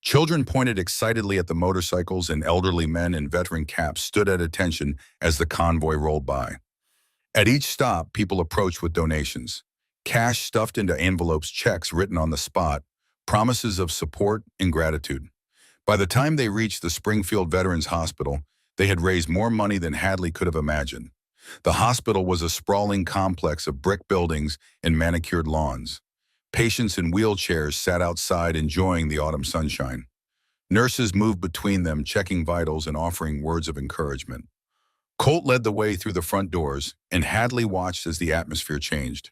Children pointed excitedly at the motorcycles, and elderly men in veteran caps stood at attention as the convoy rolled by. At each stop, people approached with donations. Cash stuffed into envelopes, checks written on the spot, promises of support and gratitude. By the time they reached the Springfield Veterans Hospital, they had raised more money than Hadley could have imagined. The hospital was a sprawling complex of brick buildings and manicured lawns. Patients in wheelchairs sat outside enjoying the autumn sunshine. Nurses moved between them, checking vitals and offering words of encouragement. Colt led the way through the front doors, and Hadley watched as the atmosphere changed.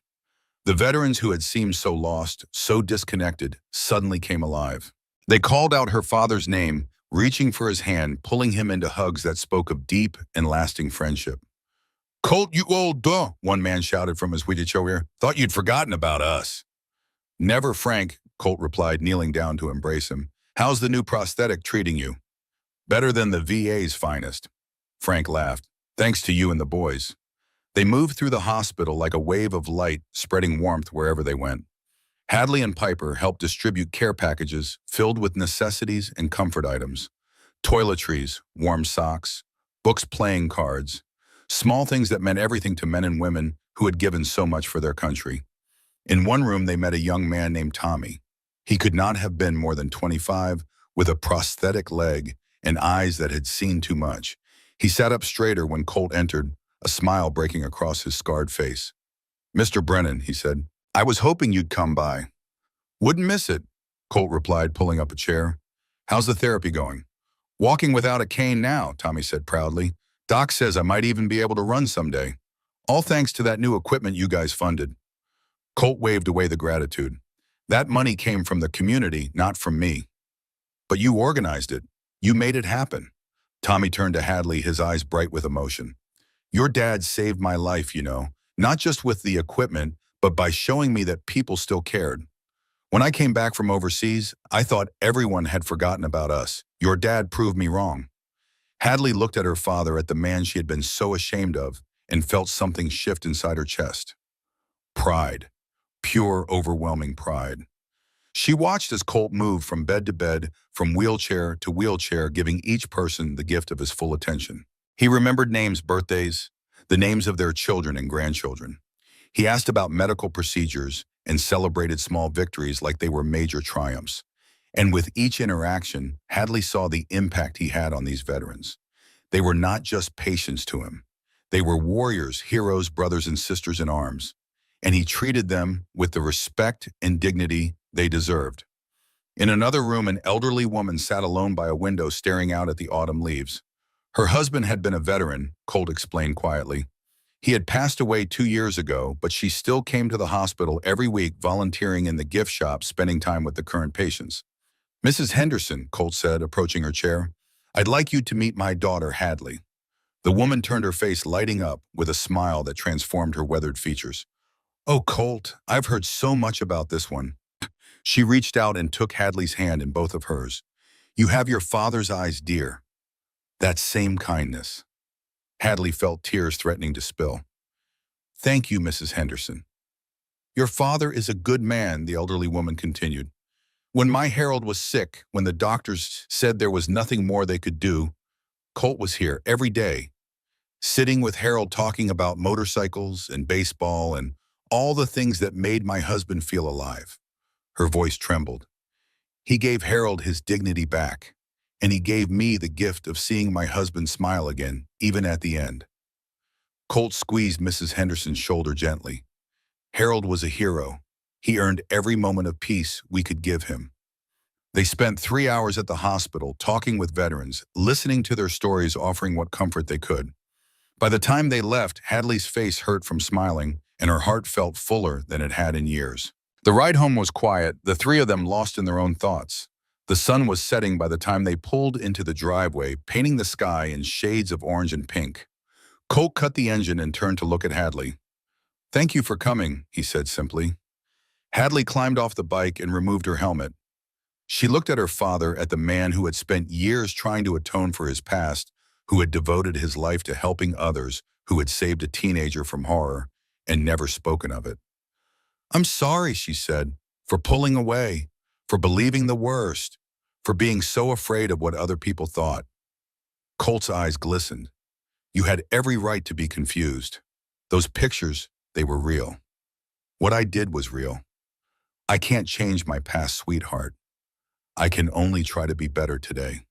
The veterans who had seemed so lost, so disconnected, suddenly came alive. They called out her father's name, reaching for his hand, pulling him into hugs that spoke of deep and lasting friendship. "Colt, you old duh," one man shouted from his wheelchair. "Thought you'd forgotten about us." "Never, Frank," Colt replied, kneeling down to embrace him. "How's the new prosthetic treating you?" "Better than the VA's finest." Frank laughed. "Thanks to you and the boys." They moved through the hospital like a wave of light, spreading warmth wherever they went. Hadley and Piper helped distribute care packages filled with necessities and comfort items. Toiletries, warm socks, books, playing cards, small things that meant everything to men and women who had given so much for their country. In one room, they met a young man named Tommy. He could not have been more than 25, with a prosthetic leg and eyes that had seen too much. He sat up straighter when Colt entered, a smile breaking across his scarred face. "Mr. Brennan," he said, "I was hoping you'd come by." "Wouldn't miss it," Colt replied, pulling up a chair. "How's the therapy going?" "Walking without a cane now," Tommy said proudly. "Doc says I might even be able to run someday. All thanks to that new equipment you guys funded." Colt waved away the gratitude. "That money came from the community, not from me." "But you organized it. You made it happen." Tommy turned to Hadley, his eyes bright with emotion. "Your dad saved my life, you know, not just with the equipment, but by showing me that people still cared. When I came back from overseas, I thought everyone had forgotten about us. Your dad proved me wrong." Hadley looked at her father, at the man she had been so ashamed of, and felt something shift inside her chest. Pride. Pure, overwhelming pride. She watched as Colt moved from bed to bed, from wheelchair to wheelchair, giving each person the gift of his full attention. He remembered names, birthdays, the names of their children and grandchildren. He asked about medical procedures and celebrated small victories like they were major triumphs. And with each interaction, Hadley saw the impact he had on these veterans. They were not just patients to him. They were warriors, heroes, brothers and sisters in arms. And he treated them with the respect and dignity they deserved. In another room, an elderly woman sat alone by a window, staring out at the autumn leaves. Her husband had been a veteran, Colt explained quietly. He had passed away 2 years ago, but she still came to the hospital every week, volunteering in the gift shop, spending time with the current patients. "Mrs. Henderson," Colt said, approaching her chair, "I'd like you to meet my daughter, Hadley." The woman turned, her face lighting up with a smile that transformed her weathered features. "Oh, Colt, I've heard so much about this one." She reached out and took Hadley's hand in both of hers. "You have your father's eyes, dear. That same kindness." Hadley felt tears threatening to spill. "Thank you, Mrs. Henderson." "Your father is a good man," the elderly woman continued. "When my Harold was sick, when the doctors said there was nothing more they could do, Colt was here every day, sitting with Harold, talking about motorcycles and baseball and all the things that made my husband feel alive." Her voice trembled. "He gave Harold his dignity back. and he gave me the gift of seeing my husband smile again, even at the end. Colt squeezed Mrs. Henderson's shoulder gently. Harold was a hero. He earned every moment of peace we could give him. They spent 3 hours at the hospital talking with veterans, listening to their stories, offering what comfort they could. By the time they left, Hadley's face hurt from smiling, and her heart felt fuller than it had in years. The ride home was quiet, the three of them lost in their own thoughts. The sun was setting by the time they pulled into the driveway, painting the sky in shades of orange and pink. Colt cut the engine and turned to look at Hadley. "Thank you for coming," he said simply. Hadley climbed off the bike and removed her helmet. She looked at her father, at the man who had spent years trying to atone for his past, who had devoted his life to helping others, who had saved a teenager from horror and never spoken of it. "I'm sorry," she said, "for pulling away, for believing the worst, for being so afraid of what other people thought." Colt's eyes glistened. "You had every right to be confused. Those pictures, they were real. What I did was real. I can't change my past, sweetheart. I can only try to be better today."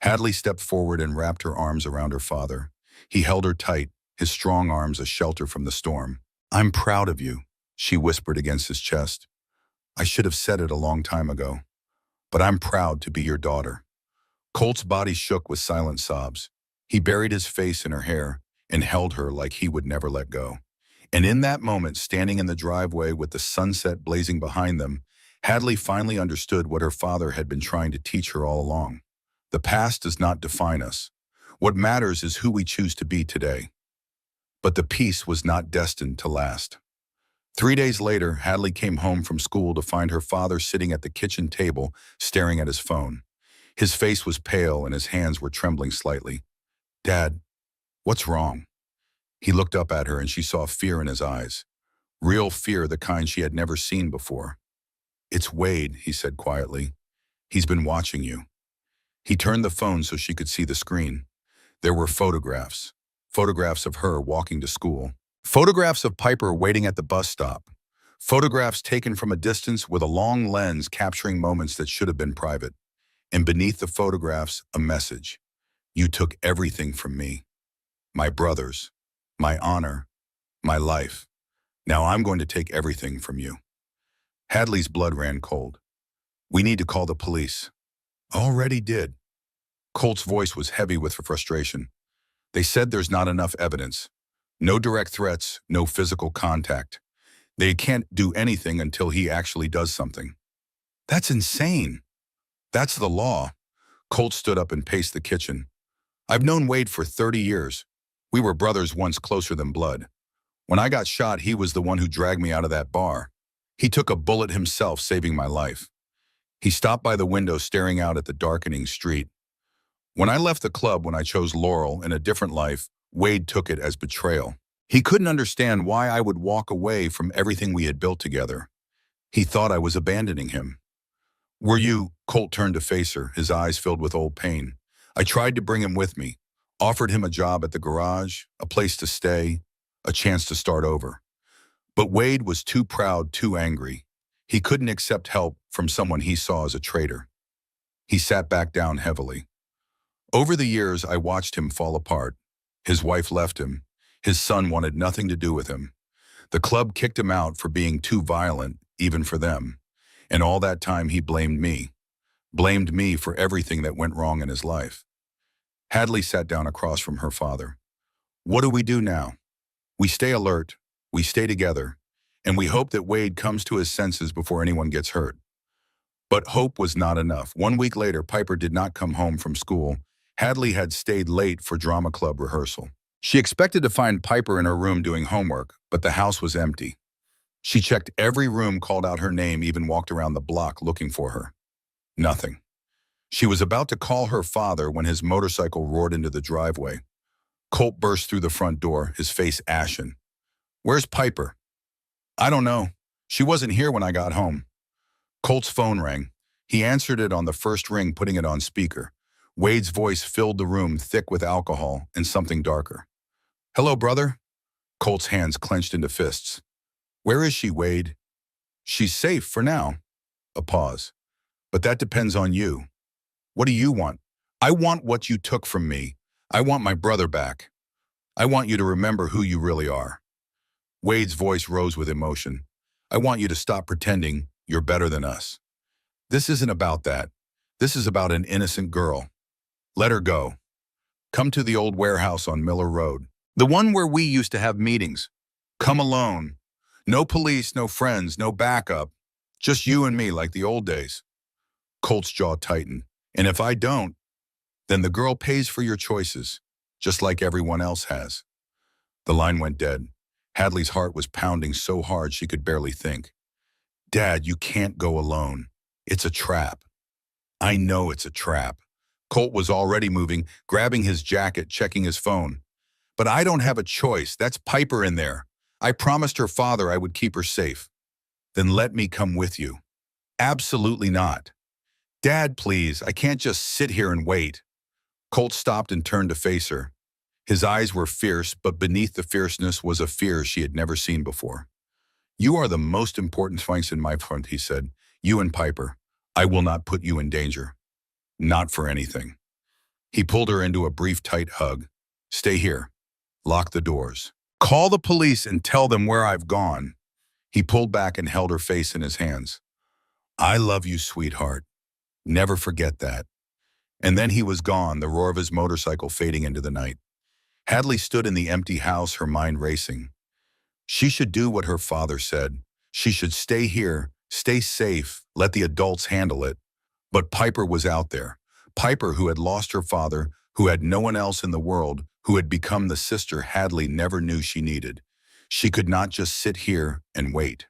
Hadley stepped forward and wrapped her arms around her father. He held her tight, his strong arms a shelter from the storm. "I'm proud of you," she whispered against his chest. "I should have said it a long time ago, but I'm proud to be your daughter." Colt's body shook with silent sobs. He buried his face in her hair and held her like he would never let go. And in that moment, standing in the driveway with the sunset blazing behind them, Hadley finally understood what her father had been trying to teach her all along. The past does not define us. What matters is who we choose to be today. But the peace was not destined to last. 3 days later, Hadley came home from school to find her father sitting at the kitchen table, staring at his phone. His face was pale and his hands were trembling slightly. "Dad, what's wrong?" He looked up at her and she saw fear in his eyes. Real fear, the kind she had never seen before. "It's Wade," he said quietly. "He's been watching you." He turned the phone so she could see the screen. There were photographs. Photographs of her walking to school. Photographs of Piper waiting at the bus stop. Photographs taken from a distance with a long lens capturing moments that should have been private. And beneath the photographs, a message. "You took everything from me. My brothers, my honor, my life. Now I'm going to take everything from you." Hadley's blood ran cold. "We need to call the police." "Already did." Colt's voice was heavy with frustration. "They said there's not enough evidence. No direct threats, no physical contact. They can't do anything until he actually does something." "That's insane." "That's the law." Colt stood up and paced the kitchen. "I've known Wade for 30 years. We were brothers once, closer than blood. When I got shot, he was the one who dragged me out of that bar. He took a bullet himself, saving my life." He stopped by the window, staring out at the darkening street. "When I left the club, when I chose Laurel in a different life, Wade took it as betrayal. He couldn't understand why I would walk away from everything we had built together. He thought I was abandoning him." "Were you?" Colt turned to face her, his eyes filled with old pain. "I tried to bring him with me, offered him a job at the garage, a place to stay, a chance to start over. But Wade was too proud, too angry. He couldn't accept help from someone he saw as a traitor." He sat back down heavily. "Over the years, I watched him fall apart. His wife left him. His son wanted nothing to do with him. The club kicked him out for being too violent, even for them. And all that time he blamed me. Blamed me for everything that went wrong in his life." Hadley sat down across from her father. "What do we do now? We stay alert, we stay together, and we hope that Wade comes to his senses before anyone gets hurt." But hope was not enough. 1 week later, Piper did not come home from school. Hadley had stayed late for drama club rehearsal. She expected to find Piper in her room doing homework, but the house was empty. She checked every room, called out her name, even walked around the block looking for her. Nothing. She was about to call her father when his motorcycle roared into the driveway. Colt burst through the front door, his face ashen. "Where's Piper?" "I don't know. She wasn't here when I got home." Colt's phone rang. He answered it on the first ring, putting it on speaker. Wade's voice filled the room, thick with alcohol and something darker. "Hello, brother." Colt's hands clenched into fists. "Where is she, Wade?" "She's safe for now." A pause. "But that depends on you." What do you want? I want what you took from me. I want my brother back. I want you to remember who you really are. Wade's voice rose with emotion. I want you to stop pretending you're better than us. This isn't about that. This is about an innocent girl. Let her go. Come to the old warehouse on Miller Road. The one where we used to have meetings. Come alone. No police, no friends, no backup. Just you and me like the old days. Colt's jaw tightened. And if I don't, then the girl pays for your choices, just like everyone else has. The line went dead. Hadley's heart was pounding so hard she could barely think. Dad, you can't go alone. It's a trap. I know it's a trap. Colt was already moving, grabbing his jacket, checking his phone. But I don't have a choice. That's Piper in there. I promised her father I would keep her safe. Then let me come with you. Absolutely not. Dad, please, I can't just sit here and wait. Colt stopped and turned to face her. His eyes were fierce, but beneath the fierceness was a fear she had never seen before. You are the most important sphinx in my front, he said. You and Piper. I will not put you in danger. Not for anything. He pulled her into a brief, tight hug. Stay here. Lock the doors. Call the police and tell them where I've gone. He pulled back and held her face in his hands. I love you, sweetheart. Never forget that. And then he was gone, the roar of his motorcycle fading into the night. Hadley stood in the empty house, her mind racing. She should do what her father said. She should stay here, stay safe, let the adults handle it. But Piper was out there. Piper, who had lost her father, who had no one else in the world, who had become the sister Hadley never knew she needed. She could not just sit here and wait.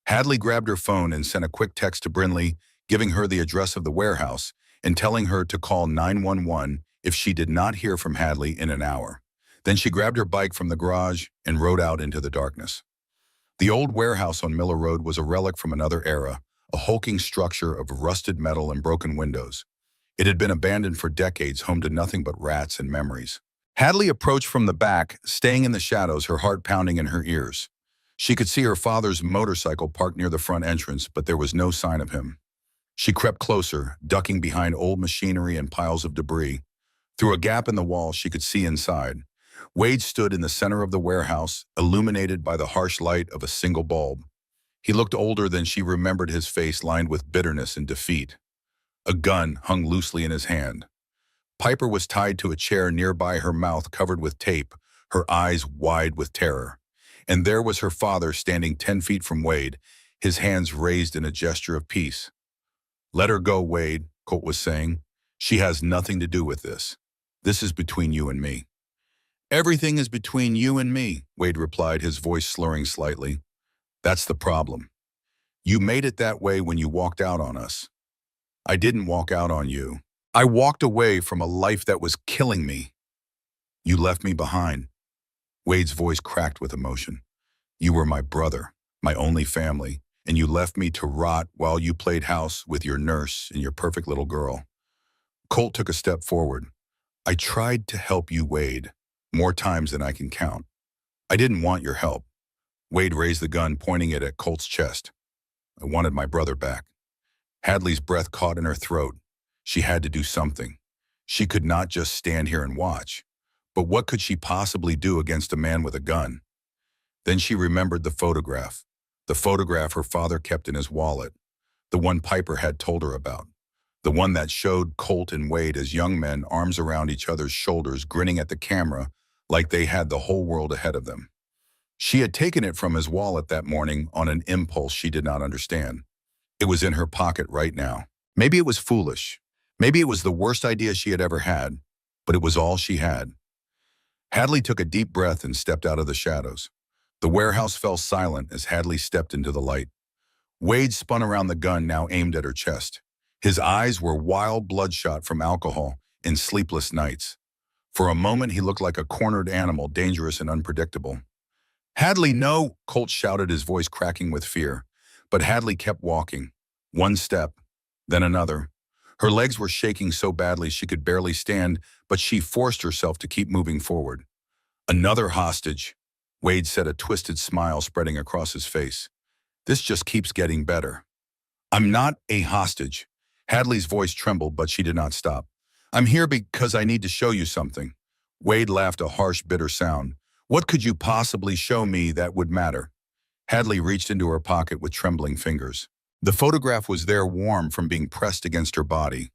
Hadley grabbed her phone and sent a quick text to Brinley, giving her the address of the warehouse and telling her to call 911 if she did not hear from Hadley in an hour. Then she grabbed her bike from the garage and rode out into the darkness. The old warehouse on Miller Road was a relic from another era, a hulking structure of rusted metal and broken windows. It had been abandoned for decades, home to nothing but rats and memories. Hadley approached from the back, staying in the shadows, her heart pounding in her ears. She could see her father's motorcycle parked near the front entrance, but there was no sign of him. She crept closer, ducking behind old machinery and piles of debris. Through a gap in the wall, she could see inside. Wade stood in the center of the warehouse, illuminated by the harsh light of a single bulb. He looked older than she remembered, his face lined with bitterness and defeat. A gun hung loosely in his hand. Piper was tied to a chair nearby, her mouth covered with tape, her eyes wide with terror. And there was her father standing 10 feet from Wade, his hands raised in a gesture of peace. Let her go, Wade, Colt was saying. She has nothing to do with this. This is between you and me. Everything is between you and me, Wade replied, his voice slurring slightly. That's the problem. You made it that way when you walked out on us. I didn't walk out on you. I walked away from a life that was killing me. You left me behind. Wade's voice cracked with emotion. You were my brother, my only family, and you left me to rot while you played house with your nurse and your perfect little girl. Colt took a step forward. I tried to help you, Wade, more times than I can count. I didn't want your help. Wade raised the gun, pointing it at Colt's chest. I wanted my brother back. Hadley's breath caught in her throat. She had to do something. She could not just stand here and watch. But what could she possibly do against a man with a gun? Then she remembered the photograph her father kept in his wallet, the one Piper had told her about, the one that showed Colt and Wade as young men, arms around each other's shoulders, grinning at the camera like they had the whole world ahead of them. She had taken it from his wallet that morning on an impulse she did not understand. It was in her pocket right now. Maybe it was foolish. Maybe it was the worst idea she had ever had, but it was all she had. Hadley took a deep breath and stepped out of the shadows. The warehouse fell silent as Hadley stepped into the light. Wade spun around, the gun now aimed at her chest. His eyes were wild, bloodshot from alcohol and sleepless nights. For a moment, he looked like a cornered animal, dangerous and unpredictable. Hadley, no! Colt shouted, his voice cracking with fear. But Hadley kept walking. One step, then another. Her legs were shaking so badly she could barely stand, but she forced herself to keep moving forward. Another hostage. Wade said, a twisted smile spreading across his face. This just keeps getting better. I'm not a hostage. Hadley's voice trembled, but she did not stop. I'm here because I need to show you something. Wade laughed a harsh, bitter sound. What could you possibly show me that would matter? Hadley reached into her pocket with trembling fingers. The photograph was there, warm from being pressed against her body.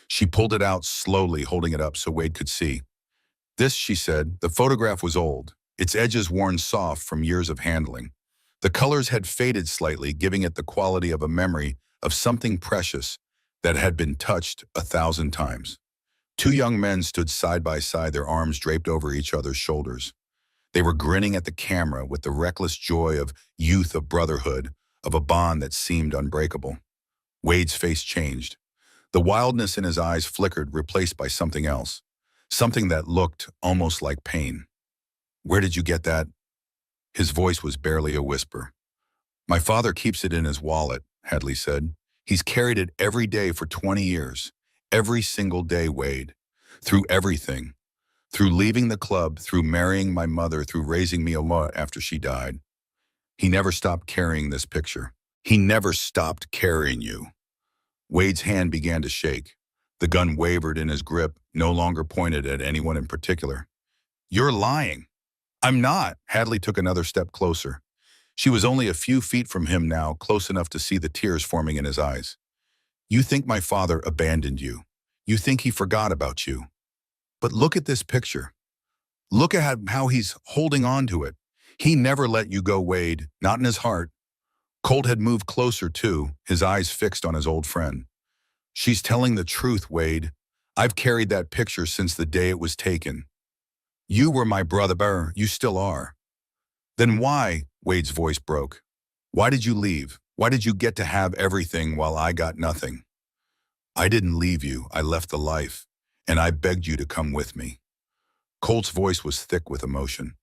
She pulled it out slowly, holding it up so Wade could see. This, she said, the photograph was old, its edges worn soft from years of handling. The colors had faded slightly, giving it the quality of a memory of something precious that had been touched 1,000 times. Two young men stood side by side, their arms draped over each other's shoulders. They were grinning at the camera with the reckless joy of youth, of brotherhood, of a bond that seemed unbreakable. Wade's face changed. The wildness in his eyes flickered, replaced by something else, something that looked almost like pain. Where did you get that? His voice was barely a whisper. My father keeps it in his wallet, Hadley said. He's carried it every day for 20 years. Every single day, Wade. Through everything. Through leaving the club, through marrying my mother, through raising me alone after she died. He never stopped carrying this picture. He never stopped carrying you. Wade's hand began to shake. The gun wavered in his grip, no longer pointed at anyone in particular. You're lying. I'm not. Hadley took another step closer. She was only a few feet from him now, close enough to see the tears forming in his eyes. You think my father abandoned you. You think he forgot about you. But look at this picture. Look at how he's holding on to it. He never let you go, Wade, not in his heart. Colt had moved closer too, his eyes fixed on his old friend. She's telling the truth, Wade. I've carried that picture since the day it was taken. You were my brother, you still are. Then why, Wade's voice broke. Why did you leave? Why did you get to have everything while I got nothing? I didn't leave you, I left the life, and I begged you to come with me. Colt's voice was thick with emotion.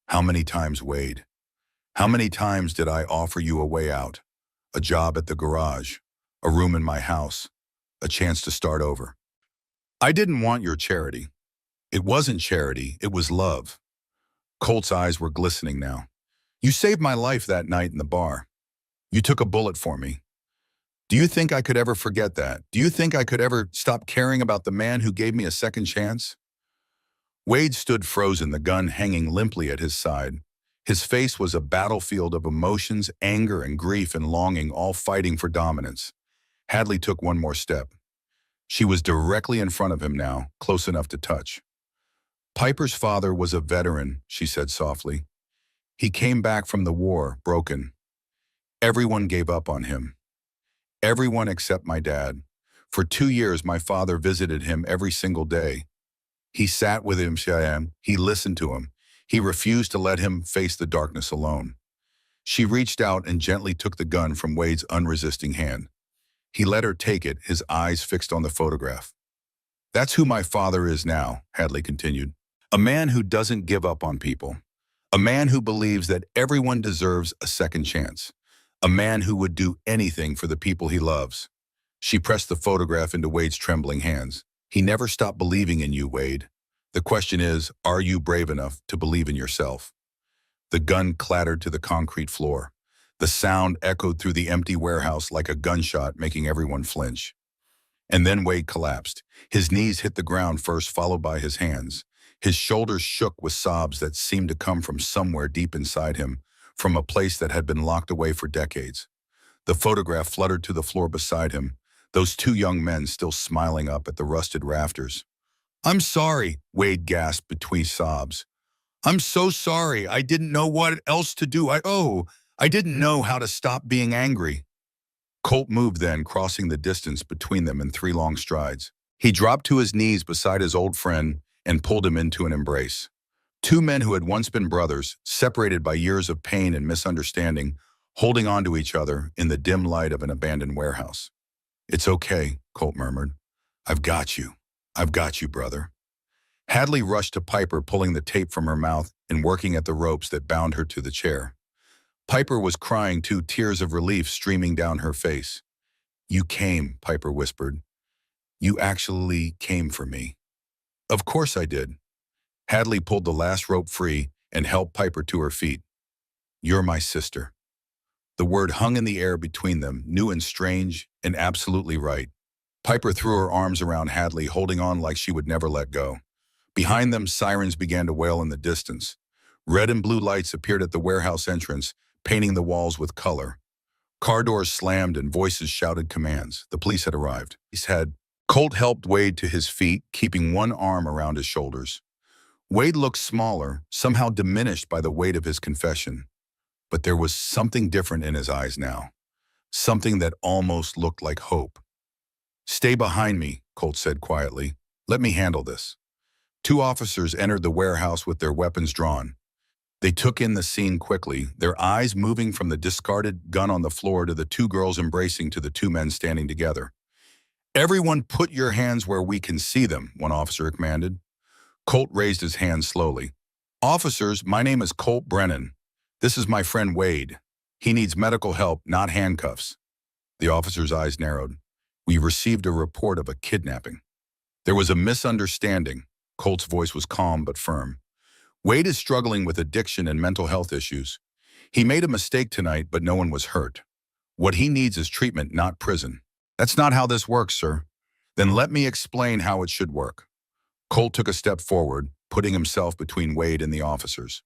How many times, Wade? How many times did I offer you a way out? A job at the garage, a room in my house, a chance to start over. I didn't want your charity. It wasn't charity, it was love. Colt's eyes were glistening now. You saved my life that night in the bar. You took a bullet for me. Do you think I could ever forget that? Do you think I could ever stop caring about the man who gave me a second chance? Wade stood frozen, the gun hanging limply at his side. His face was a battlefield of emotions, anger and grief and longing, all fighting for dominance. Hadley took one more step. She was directly in front of him now, close enough to touch. Piper's father was a veteran, she said softly. He came back from the war, broken. Everyone gave up on him. Everyone except my dad. For 2 years, my father visited him every single day. He sat with him, he listened to him. He refused to let him face the darkness alone. She reached out and gently took the gun from Wade's unresisting hand. He let her take it, his eyes fixed on the photograph. That's who my father is now, Hadley continued. A man who doesn't give up on people. A man who believes that everyone deserves a second chance. A man who would do anything for the people he loves. She pressed the photograph into Wade's trembling hands. He never stopped believing in you, Wade. The question is, are you brave enough to believe in yourself? The gun clattered to the concrete floor. The sound echoed through the empty warehouse like a gunshot, making everyone flinch. And then Wade collapsed. His knees hit the ground first, followed by his hands. His shoulders shook with sobs that seemed to come from somewhere deep inside him, from a place that had been locked away for decades. The photograph fluttered to the floor beside him, those two young men still smiling up at the rusted rafters. I'm sorry, Wade gasped between sobs. I'm so sorry. I didn't know what else to do. I didn't know how to stop being angry. Colt moved then, crossing the distance between them in 3 long strides. He dropped to his knees beside his old friend and pulled him into an embrace. Two men who had once been brothers, separated by years of pain and misunderstanding, holding on to each other in the dim light of an abandoned warehouse. It's okay, Colt murmured. I've got you. I've got you, brother. Hadley rushed to Piper, pulling the tape from her mouth and working at the ropes that bound her to the chair. Piper was crying too, tears of relief streaming down her face. You came, Piper whispered. You actually came for me. Of course I did. Hadley pulled the last rope free and helped Piper to her feet. You're my sister. The word hung in the air between them, new and strange and absolutely right. Piper threw her arms around Hadley, holding on like she would never let go. Behind them, sirens began to wail in the distance. Red and blue lights appeared at the warehouse entrance, painting the walls with color. Car doors slammed and voices shouted commands. The police had arrived. Colt helped Wade to his feet, keeping one arm around his shoulders. Wade looked smaller, somehow diminished by the weight of his confession. But there was something different in his eyes now. Something that almost looked like hope. "Stay behind me," Colt said quietly. "Let me handle this." Two officers entered the warehouse with their weapons drawn. They took in the scene quickly, their eyes moving from the discarded gun on the floor to the two girls embracing to the two men standing together. "Everyone put your hands where we can see them," one officer commanded. Colt raised his hand slowly. "Officers, my name is Colt Brennan. This is my friend Wade. He needs medical help, not handcuffs." The officer's eyes narrowed. "We received a report of a kidnapping." "There was a misunderstanding." Colt's voice was calm but firm. "Wade is struggling with addiction and mental health issues. He made a mistake tonight, but no one was hurt. What he needs is treatment, not prison." "That's not how this works, sir." "Then let me explain how it should work." Colt took a step forward, putting himself between Wade and the officers.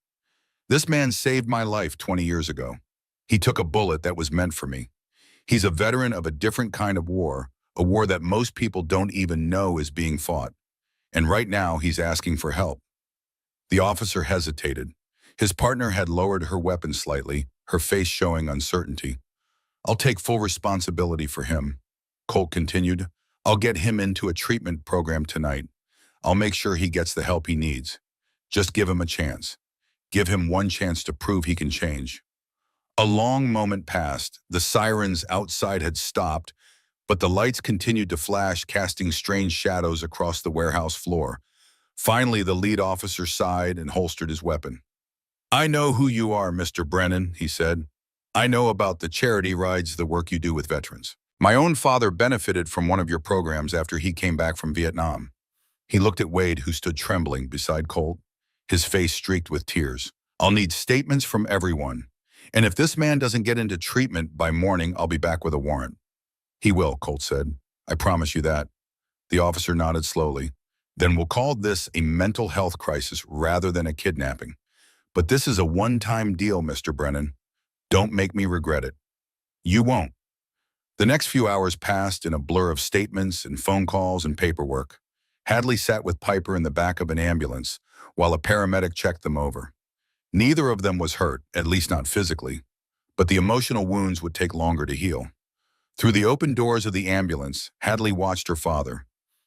"This man saved my life 20 years ago. He took a bullet that was meant for me. He's a veteran of a different kind of war, a war that most people don't even know is being fought. And right now, he's asking for help." The officer hesitated. His partner had lowered her weapon slightly, her face showing uncertainty. "I'll take full responsibility for him," Colt continued. "I'll get him into a treatment program tonight. I'll make sure he gets the help he needs. Just give him a chance. Give him one chance to prove he can change." A long moment passed. The sirens outside had stopped, but the lights continued to flash, casting strange shadows across the warehouse floor. Finally, the lead officer sighed and holstered his weapon. "I know who you are, Mr. Brennan," he said. "I know about the charity rides, the work you do with veterans. My own father benefited from one of your programs after he came back from Vietnam." He looked at Wade, who stood trembling beside Colt, his face streaked with tears. "I'll need statements from everyone. And if this man doesn't get into treatment by morning, I'll be back with a warrant." "He will," Colt said. "I promise you that." The officer nodded slowly. "Then we'll call this a mental health crisis rather than a kidnapping. But this is a one-time deal, Mr. Brennan. Don't make me regret it." "You won't." The next few hours passed in a blur of statements and phone calls and paperwork. Hadley sat with Piper in the back of an ambulance while a paramedic checked them over. Neither of them was hurt, at least not physically, but the emotional wounds would take longer to heal. Through the open doors of the ambulance, Hadley watched her father.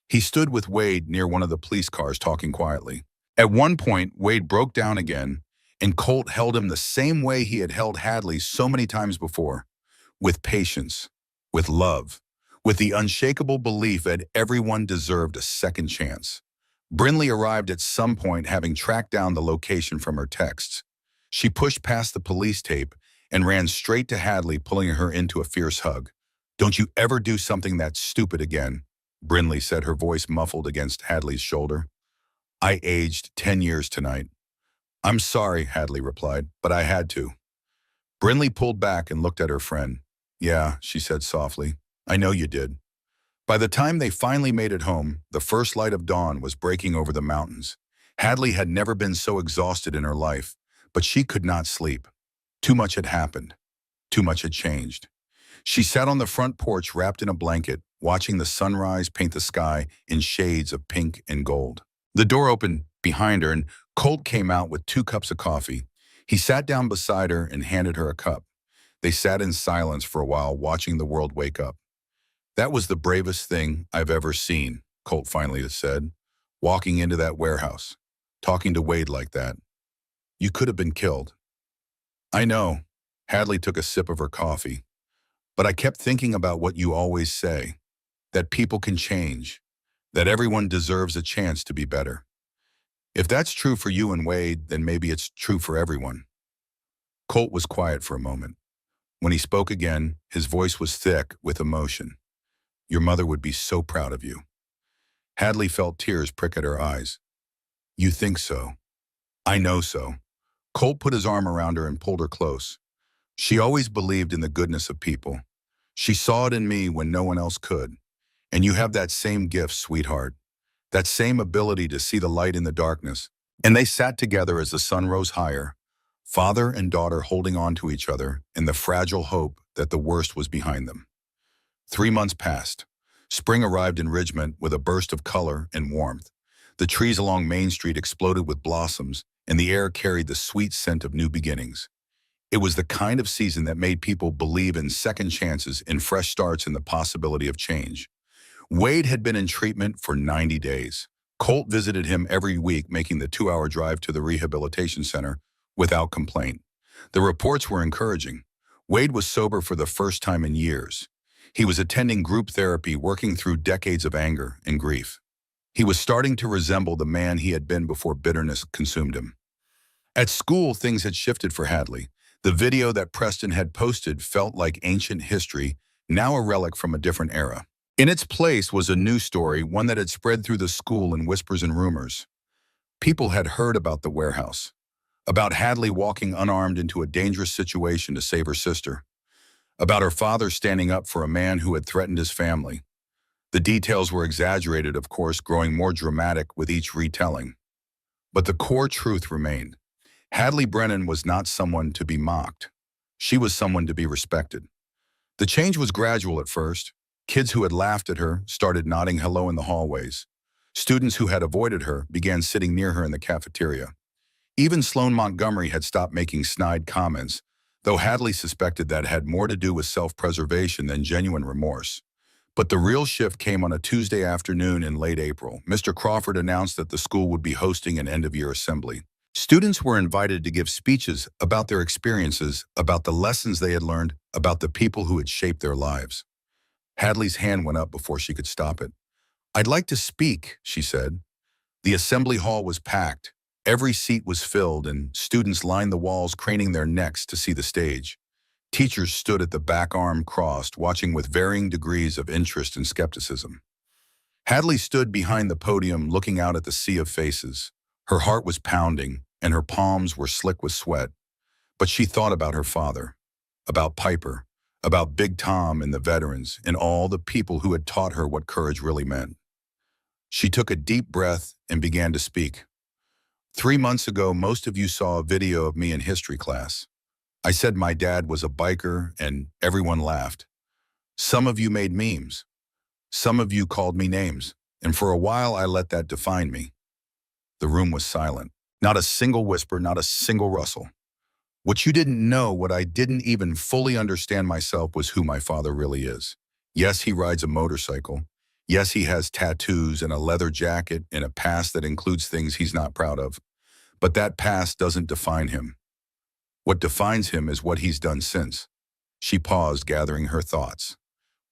He stood with Wade near one of the police cars talking quietly. At one point, Wade broke down again, and Colt held him the same way he had held Hadley so many times before, with patience, with love, with the unshakable belief that everyone deserved a second chance. Brinley arrived at some point, having tracked down the location from her texts. She pushed past the police tape and ran straight to Hadley, pulling her into a fierce hug. "Don't you ever do something that stupid again," Brinley said, her voice muffled against Hadley's shoulder. "I aged 10 years tonight." "I'm sorry," Hadley replied, "but I had to." Brinley pulled back and looked at her friend. "Yeah," she said softly, "I know you did." By the time they finally made it home, the first light of dawn was breaking over the mountains. Hadley had never been so exhausted in her life, but she could not sleep. Too much had happened. Too much had changed. She sat on the front porch wrapped in a blanket, watching the sunrise paint the sky in shades of pink and gold. The door opened behind her, and Colt came out with 2 cups of coffee. He sat down beside her and handed her a cup. They sat in silence for a while, watching the world wake up. "That was the bravest thing I've ever seen," Colt finally said, "walking into that warehouse, talking to Wade like that. You could have been killed." "I know." Hadley took a sip of her coffee. "But I kept thinking about what you always say, that people can change, that everyone deserves a chance to be better. If that's true for you and Wade, then maybe it's true for everyone." Colt was quiet for a moment. When he spoke again, his voice was thick with emotion. "Your mother would be so proud of you." Hadley felt tears prick at her eyes. "You think so?" "I know so." Colt put his arm around her and pulled her close. "She always believed in the goodness of people. She saw it in me when no one else could. And you have that same gift, sweetheart. That same ability to see the light in the darkness. And they sat together as the sun rose higher, father and daughter holding on to each other in the fragile hope that the worst was behind them. 3 months passed. Spring arrived in Ridgemont with a burst of color and warmth. The trees along Main Street exploded with blossoms, and the air carried the sweet scent of new beginnings. It was the kind of season that made people believe in second chances, in fresh starts, and the possibility of change. Wade had been in treatment for 90 days. Colt visited him every week, making the 2-hour drive to the rehabilitation center without complaint. The reports were encouraging. Wade was sober for the first time in years. He was attending group therapy, working through decades of anger and grief. He was starting to resemble the man he had been before bitterness consumed him. At school, things had shifted for Hadley. The video that Preston had posted felt like ancient history, now a relic from a different era. In its place was a new story, one that had spread through the school in whispers and rumors. People had heard about the warehouse, about Hadley walking unarmed into a dangerous situation to save her sister, about her father standing up for a man who had threatened his family. The details were exaggerated, of course, growing more dramatic with each retelling. But the core truth remained. Hadley Brennan was not someone to be mocked. She was someone to be respected. The change was gradual at first. Kids who had laughed at her started nodding hello in the hallways. Students who had avoided her began sitting near her in the cafeteria. Even Sloan Montgomery had stopped making snide comments, though Hadley suspected that had more to do with self-preservation than genuine remorse. But the real shift came on a Tuesday afternoon in late April. Mr. Crawford announced that the school would be hosting an end-of-year assembly. Students were invited to give speeches about their experiences, about the lessons they had learned, about the people who had shaped their lives. Hadley's hand went up before she could stop it. "I'd like to speak," she said. The assembly hall was packed. Every seat was filled, and students lined the walls, craning their necks to see the stage. Teachers stood at the back, arm crossed, watching with varying degrees of interest and skepticism. Hadley stood behind the podium, looking out at the sea of faces. Her heart was pounding, and her palms were slick with sweat. But she thought about her father, about Piper, about Big Tom and the veterans, and all the people who had taught her what courage really meant. She took a deep breath and began to speak. "3 months ago, most of you saw a video of me in history class. I said my dad was a biker, and everyone laughed. Some of you made memes. Some of you called me names, and for a while I let that define me." The room was silent. Not a single whisper, not a single rustle. What you didn't know, what I didn't even fully understand myself, was who my father really is. Yes, he rides a motorcycle. Yes, he has tattoos and a leather jacket and a past that includes things he's not proud of. But that past doesn't define him. What defines him is what he's done since. She paused, gathering her thoughts.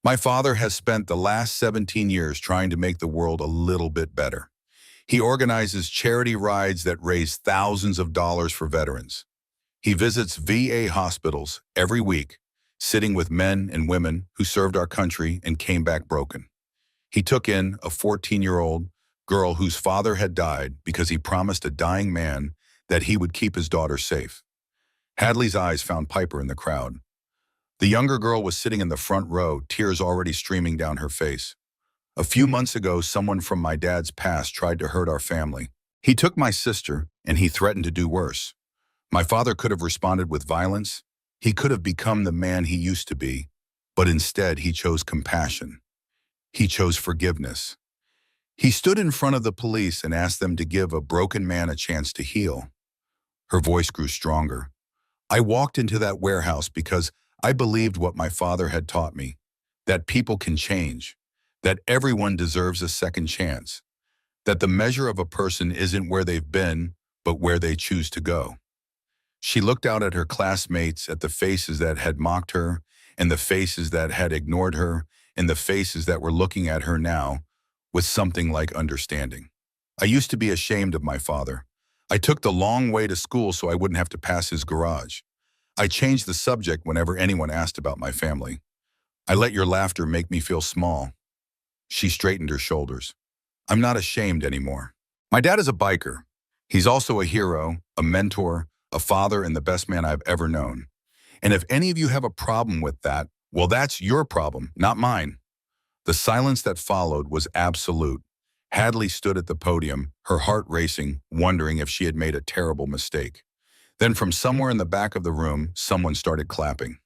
"My father has spent the last 17 years trying to make the world a little bit better. He organizes charity rides that raise thousands of dollars for veterans. He visits VA hospitals every week, sitting with men and women who served our country and came back broken. He took in a 14-year-old girl whose father had died because he promised a dying man that he would keep his daughter safe." Hadley's eyes found Piper in the crowd. The younger girl was sitting in the front row, tears already streaming down her face. "A few months ago, someone from my dad's past tried to hurt our family. He took my sister, and he threatened to do worse. My father could have responded with violence. He could have become the man he used to be, but instead he chose compassion. He chose forgiveness. He stood in front of the police and asked them to give a broken man a chance to heal." Her voice grew stronger. "I walked into that warehouse because I believed what my father had taught me, that people can change, that everyone deserves a second chance, that the measure of a person isn't where they've been, but where they choose to go." She looked out at her classmates, at the faces that had mocked her, and the faces that had ignored her, and the faces that were looking at her now with something like understanding. "I used to be ashamed of my father. I took the long way to school so I wouldn't have to pass his garage. I changed the subject whenever anyone asked about my family. I let your laughter make me feel small." She straightened her shoulders. "I'm not ashamed anymore. My dad is a biker. He's also a hero, a mentor, a father, and the best man I've ever known. And if any of you have a problem with that, well, that's your problem, not mine." The silence that followed was absolute. Hadley stood at the podium, her heart racing, wondering if she had made a terrible mistake. Then from somewhere in the back of the room, someone started clapping.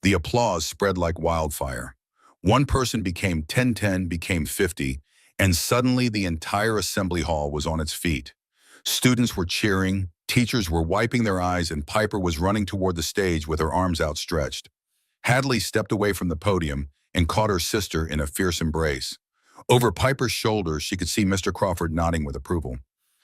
The applause spread like wildfire. One person became 10, became 50, and suddenly the entire assembly hall was on its feet. Students were cheering, teachers were wiping their eyes, and Piper was running toward the stage with her arms outstretched. Hadley stepped away from the podium and caught her sister in a fierce embrace. Over Piper's shoulder, she could see Mr. Crawford nodding with approval.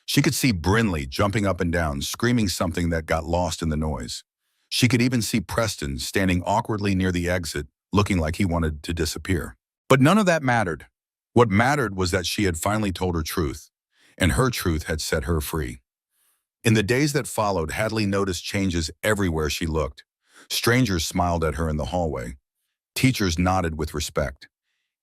She could see Brinley jumping up and down, screaming something that got lost in the noise. She could even see Preston standing awkwardly near the exit, looking like he wanted to disappear. But none of that mattered. What mattered was that she had finally told her truth, and her truth had set her free. In the days that followed, Hadley noticed changes everywhere she looked. Strangers smiled at her in the hallway. Teachers nodded with respect.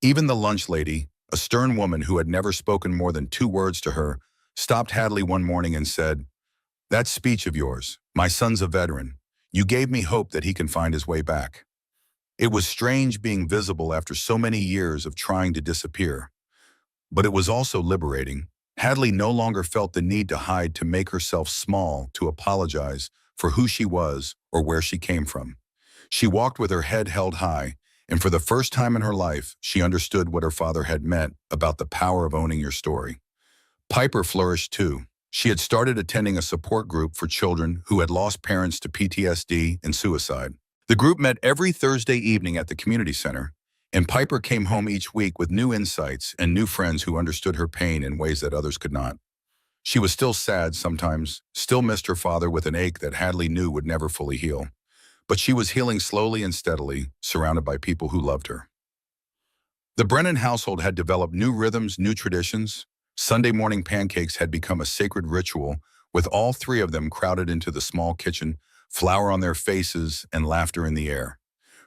Even the lunch lady, a stern woman who had never spoken more than 2 words to her, stopped Hadley one morning and said, "That speech of yours, my son's a veteran. You gave me hope that he can find his way back." It was strange being visible after so many years of trying to disappear. But it was also liberating. Hadley no longer felt the need to hide, to make herself small, to apologize for who she was or where she came from. She walked with her head held high, and for the first time in her life, she understood what her father had meant about the power of owning your story. Piper flourished too. She had started attending a support group for children who had lost parents to PTSD and suicide. The group met every Thursday evening at the community center, and Piper came home each week with new insights and new friends who understood her pain in ways that others could not. She was still sad sometimes, still missed her father with an ache that Hadley knew would never fully heal. But she was healing slowly and steadily, surrounded by people who loved her. The Brennan household had developed new rhythms, new traditions. Sunday morning pancakes had become a sacred ritual, with all 3 of them crowded into the small kitchen, flour on their faces and laughter in the air.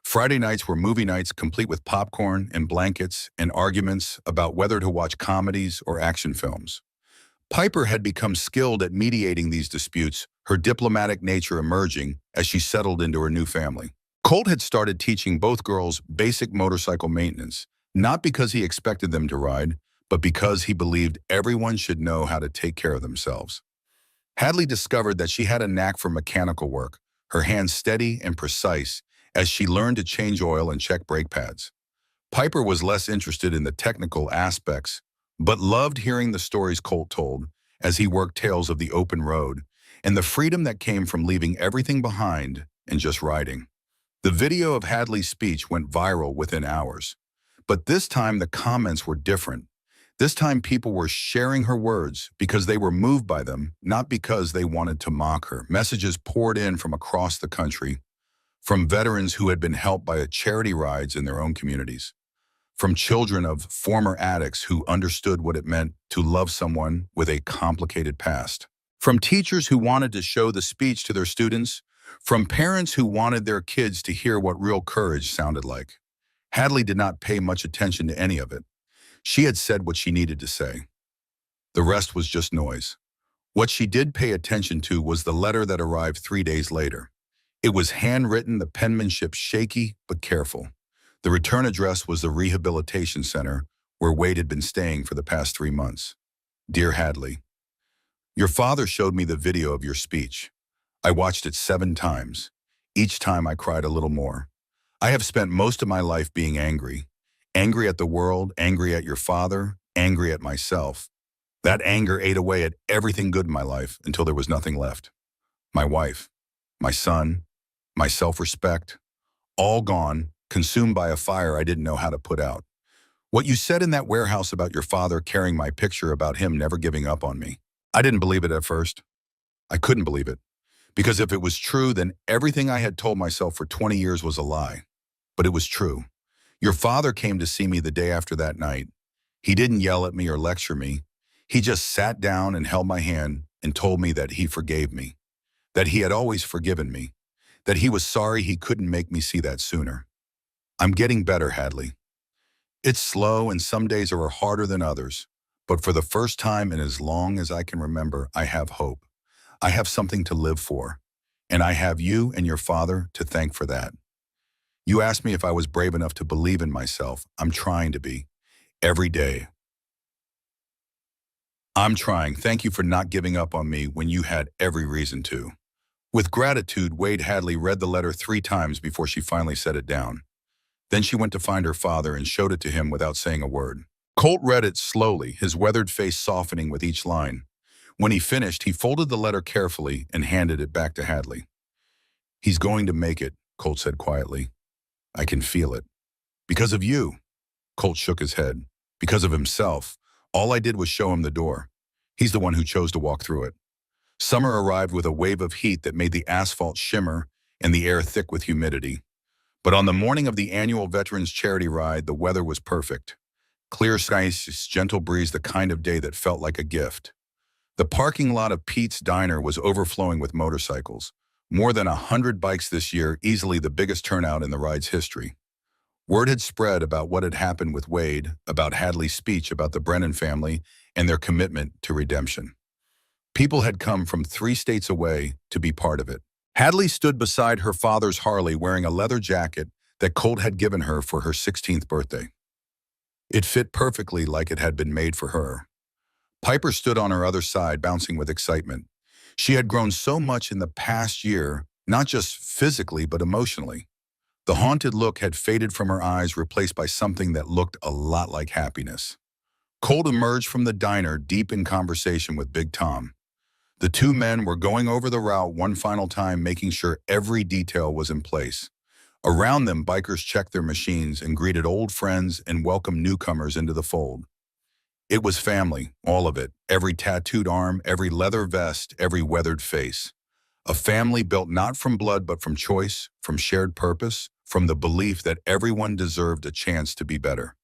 Friday nights were movie nights, complete with popcorn and blankets and arguments about whether to watch comedies or action films. Piper had become skilled at mediating these disputes, her diplomatic nature emerging as she settled into her new family. Colt had started teaching both girls basic motorcycle maintenance, not because he expected them to ride, but because he believed everyone should know how to take care of themselves. Hadley discovered that she had a knack for mechanical work, her hands steady and precise as she learned to change oil and check brake pads. Piper was less interested in the technical aspects, but loved hearing the stories Colt told as he worked tales of the open road and the freedom that came from leaving everything behind and just riding. The video of Hadley's speech went viral within hours. But this time the comments were different. This time people were sharing her words because they were moved by them, not because they wanted to mock her. Messages poured in from across the country, from veterans who had been helped by charity rides in their own communities, from children of former addicts who understood what it meant to love someone with a complicated past, from teachers who wanted to show the speech to their students, from parents who wanted their kids to hear what real courage sounded like. Hadley did not pay much attention to any of it. She had said what she needed to say. The rest was just noise. What she did pay attention to was the letter that arrived 3 days later. It was handwritten, the penmanship shaky but careful. The return address was the rehabilitation center where Wade had been staying for the past 3 months. Dear Hadley, your father showed me the video of your speech. I watched it 7 times. Each time I cried a little more. I have spent most of my life being angry. Angry at the world, angry at your father, angry at myself. That anger ate away at everything good in my life until there was nothing left. My wife, my son, my self-respect, all gone, consumed by a fire I didn't know how to put out. What you said in that warehouse about your father carrying my picture, about him never giving up on me. I didn't believe it at first. I couldn't believe it. Because if it was true, then everything I had told myself for 20 years was a lie. But it was true. Your father came to see me the day after that night. He didn't yell at me or lecture me. He just sat down and held my hand and told me that he forgave me, that he had always forgiven me, that he was sorry he couldn't make me see that sooner. I'm getting better, Hadley. It's slow and some days are harder than others, but for the first time in as long as I can remember, I have hope. I have something to live for, and I have you and your father to thank for that. You asked me if I was brave enough to believe in myself. I'm trying to be. Every day. I'm trying. Thank you for not giving up on me when you had every reason to. With gratitude, Wade Hadley read the letter 3 times before she finally set it down. Then she went to find her father and showed it to him without saying a word. Colt read it slowly, his weathered face softening with each line. When he finished, he folded the letter carefully and handed it back to Hadley. He's going to make it, Colt said quietly. I can feel it. Because of you. Colt shook his head. Because of himself. All I did was show him the door. He's the one who chose to walk through it. Summer arrived with a wave of heat that made the asphalt shimmer and the air thick with humidity. But on the morning of the annual Veterans Charity Ride, the weather was perfect. Clear skies, gentle breeze, the kind of day that felt like a gift. The parking lot of Pete's Diner was overflowing with motorcycles. More than 100 bikes this year, easily the biggest turnout in the ride's history. Word had spread about what had happened with Wade, about Hadley's speech about the Brennan family, and their commitment to redemption. People had come from 3 states away to be part of it. Hadley stood beside her father's Harley wearing a leather jacket that Colt had given her for her 16th birthday. It fit perfectly like it had been made for her. Piper stood on her other side, bouncing with excitement. She had grown so much in the past year, not just physically but emotionally. The haunted look had faded from her eyes, replaced by something that looked a lot like happiness. Colt emerged from the diner deep in conversation with Big Tom. The 2 men were going over the route one final time, making sure every detail was in place. Around them, bikers checked their machines and greeted old friends and welcomed newcomers into the fold. It was family, all of it, every tattooed arm, every leather vest, every weathered face. A family built not from blood but from choice, from shared purpose, from the belief that everyone deserved a chance to be better.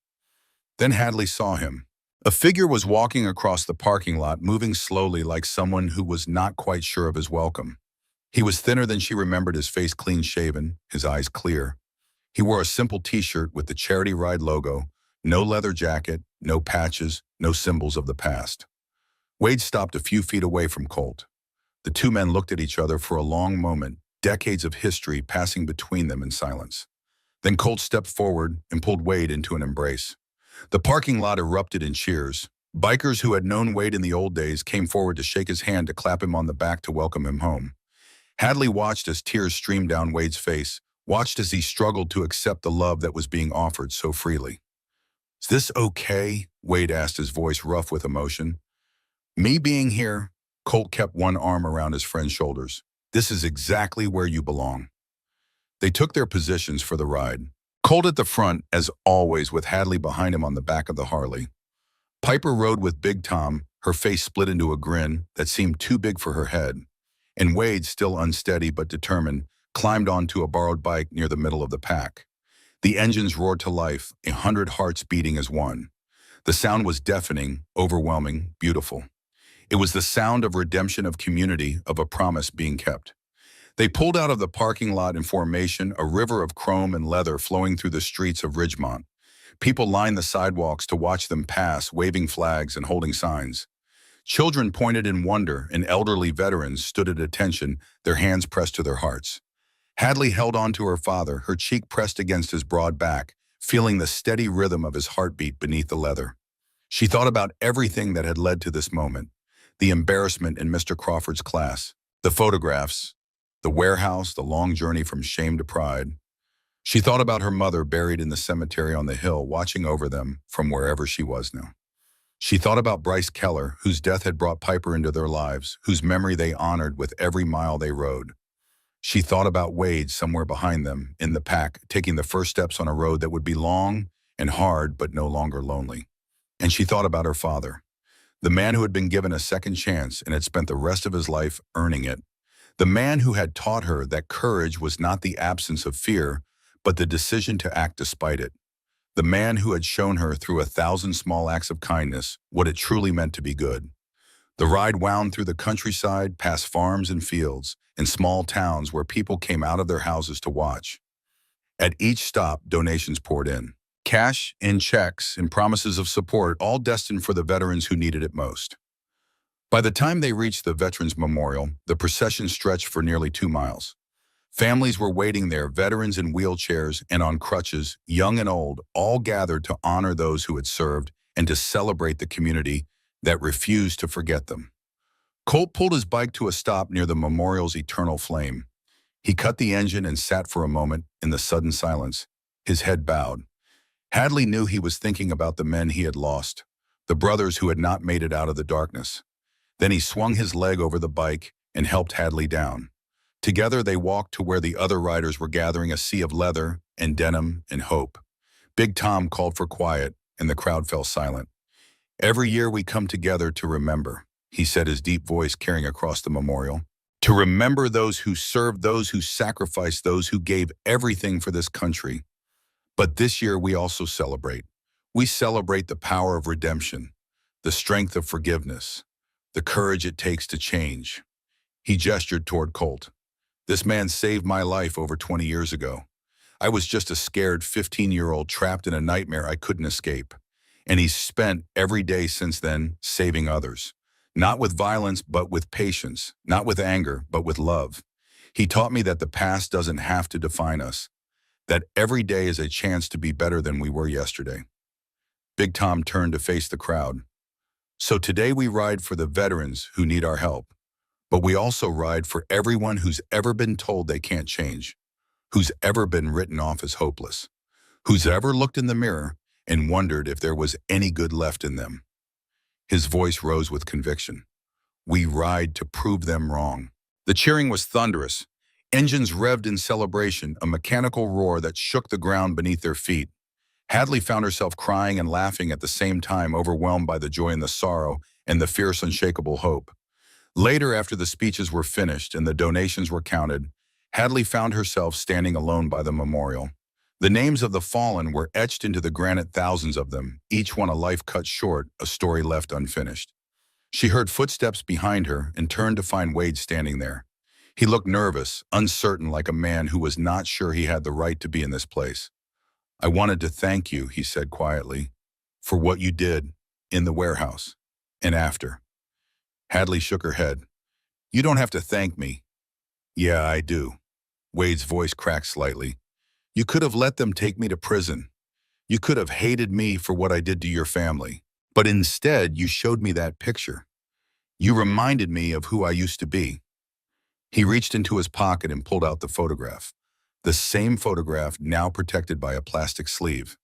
Then Hadley saw him. A figure was walking across the parking lot, moving slowly like someone who was not quite sure of his welcome. He was thinner than she remembered, his face clean-shaven, his eyes clear. He wore a simple t-shirt with the Charity Ride logo, no leather jacket, no patches, no symbols of the past. Wade stopped a few feet away from Colt. The 2 men looked at each other for a long moment, decades of history passing between them in silence. Then Colt stepped forward and pulled Wade into an embrace. The parking lot erupted in cheers. Bikers who had known Wade in the old days came forward to shake his hand, to clap him on the back, to welcome him home. Hadley watched as tears streamed down Wade's face, watched as he struggled to accept the love that was being offered so freely. Is this okay? Wade asked, his voice rough with emotion. Me being here? Colt kept one arm around his friend's shoulders. This is exactly where you belong. They took their positions for the ride. Colt at the front, as always, with Hadley behind him on the back of the Harley. Piper rode with Big Tom, her face split into a grin that seemed too big for her head. And Wade, still unsteady but determined, climbed onto a borrowed bike near the middle of the pack. The engines roared to life, 100 hearts beating as one. The sound was deafening, overwhelming, beautiful. It was the sound of redemption, of community, of a promise being kept. They pulled out of the parking lot in formation, a river of chrome and leather flowing through the streets of Ridgemont. People lined the sidewalks to watch them pass, waving flags and holding signs. Children pointed in wonder, and elderly veterans stood at attention, their hands pressed to their hearts. Hadley held on to her father, her cheek pressed against his broad back, feeling the steady rhythm of his heartbeat beneath the leather. She thought about everything that had led to this moment. The embarrassment in Mr. Crawford's class, the photographs, the warehouse, the long journey from shame to pride. She thought about her mother buried in the cemetery on the hill, watching over them from wherever she was now. She thought about Bryce Keller, whose death had brought Piper into their lives, whose memory they honored with every mile they rode. She thought about Wade somewhere behind them, in the pack, taking the first steps on a road that would be long and hard but no longer lonely. And she thought about her father, the man who had been given a second chance and had spent the rest of his life earning it. The man who had taught her that courage was not the absence of fear, but the decision to act despite it. The man who had shown her through 1,000 small acts of kindness what it truly meant to be good. The ride wound through the countryside, past farms and fields, and small towns where people came out of their houses to watch. At each stop, donations poured in. Cash, in checks, and promises of support, all destined for the veterans who needed it most. By the time they reached the Veterans Memorial, the procession stretched for nearly 2 miles. Families were waiting there, veterans in wheelchairs and on crutches, young and old, all gathered to honor those who had served and to celebrate the community that refused to forget them. Colt pulled his bike to a stop near the memorial's eternal flame. He cut the engine and sat for a moment in the sudden silence, his head bowed. Hadley knew he was thinking about the men he had lost, the brothers who had not made it out of the darkness. Then he swung his leg over the bike and helped Hadley down. Together they walked to where the other riders were gathering, a sea of leather and denim and hope. Big Tom called for quiet, and the crowd fell silent. "Every year we come together to remember," he said, his deep voice carrying across the memorial. "To remember those who served, those who sacrificed, those who gave everything for this country. But this year we also celebrate. We celebrate the power of redemption, the strength of forgiveness, the courage it takes to change." He gestured toward Colt. "This man saved my life over 20 years ago. I was just a scared 15-year-old trapped in a nightmare I couldn't escape. And he's spent every day since then saving others. Not with violence, but with patience. Not with anger, but with love. He taught me that the past doesn't have to define us, that every day is a chance to be better than we were yesterday." Big Tom turned to face the crowd. "So today we ride for the veterans who need our help. But we also ride for everyone who's ever been told they can't change, who's ever been written off as hopeless, who's ever looked in the mirror and wondered if there was any good left in them." His voice rose with conviction. "We ride to prove them wrong." The cheering was thunderous. Engines revved in celebration, a mechanical roar that shook the ground beneath their feet. Hadley found herself crying and laughing at the same time, overwhelmed by the joy and the sorrow and the fierce, unshakable hope. Later, after the speeches were finished and the donations were counted, Hadley found herself standing alone by the memorial. The names of the fallen were etched into the granite, thousands of them, each one a life cut short, a story left unfinished. She heard footsteps behind her and turned to find Wade standing there. He looked nervous, uncertain, like a man who was not sure he had the right to be in this place. "I wanted to thank you," he said quietly, "for what you did in the warehouse and after." Hadley shook her head. "You don't have to thank me." "Yeah, I do." Wade's voice cracked slightly. "You could have let them take me to prison. You could have hated me for what I did to your family. But instead, you showed me that picture. You reminded me of who I used to be." He reached into his pocket and pulled out the photograph. The same photograph, now protected by a plastic sleeve.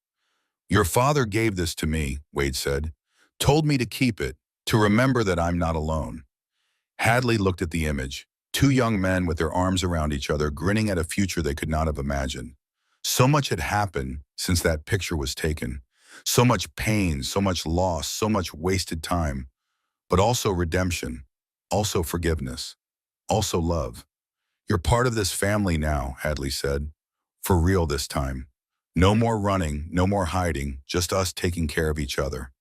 "Your father gave this to me," Wade said. "Told me to keep it, to remember that I'm not alone." Hadley looked at the image. Two young men with their arms around each other, grinning at a future they could not have imagined. So much had happened since that picture was taken. So much pain, so much loss, so much wasted time. But also redemption, also forgiveness, also love. "You're part of this family now," Hadley said. "For real this time. No more running, no more hiding, just us taking care of each other."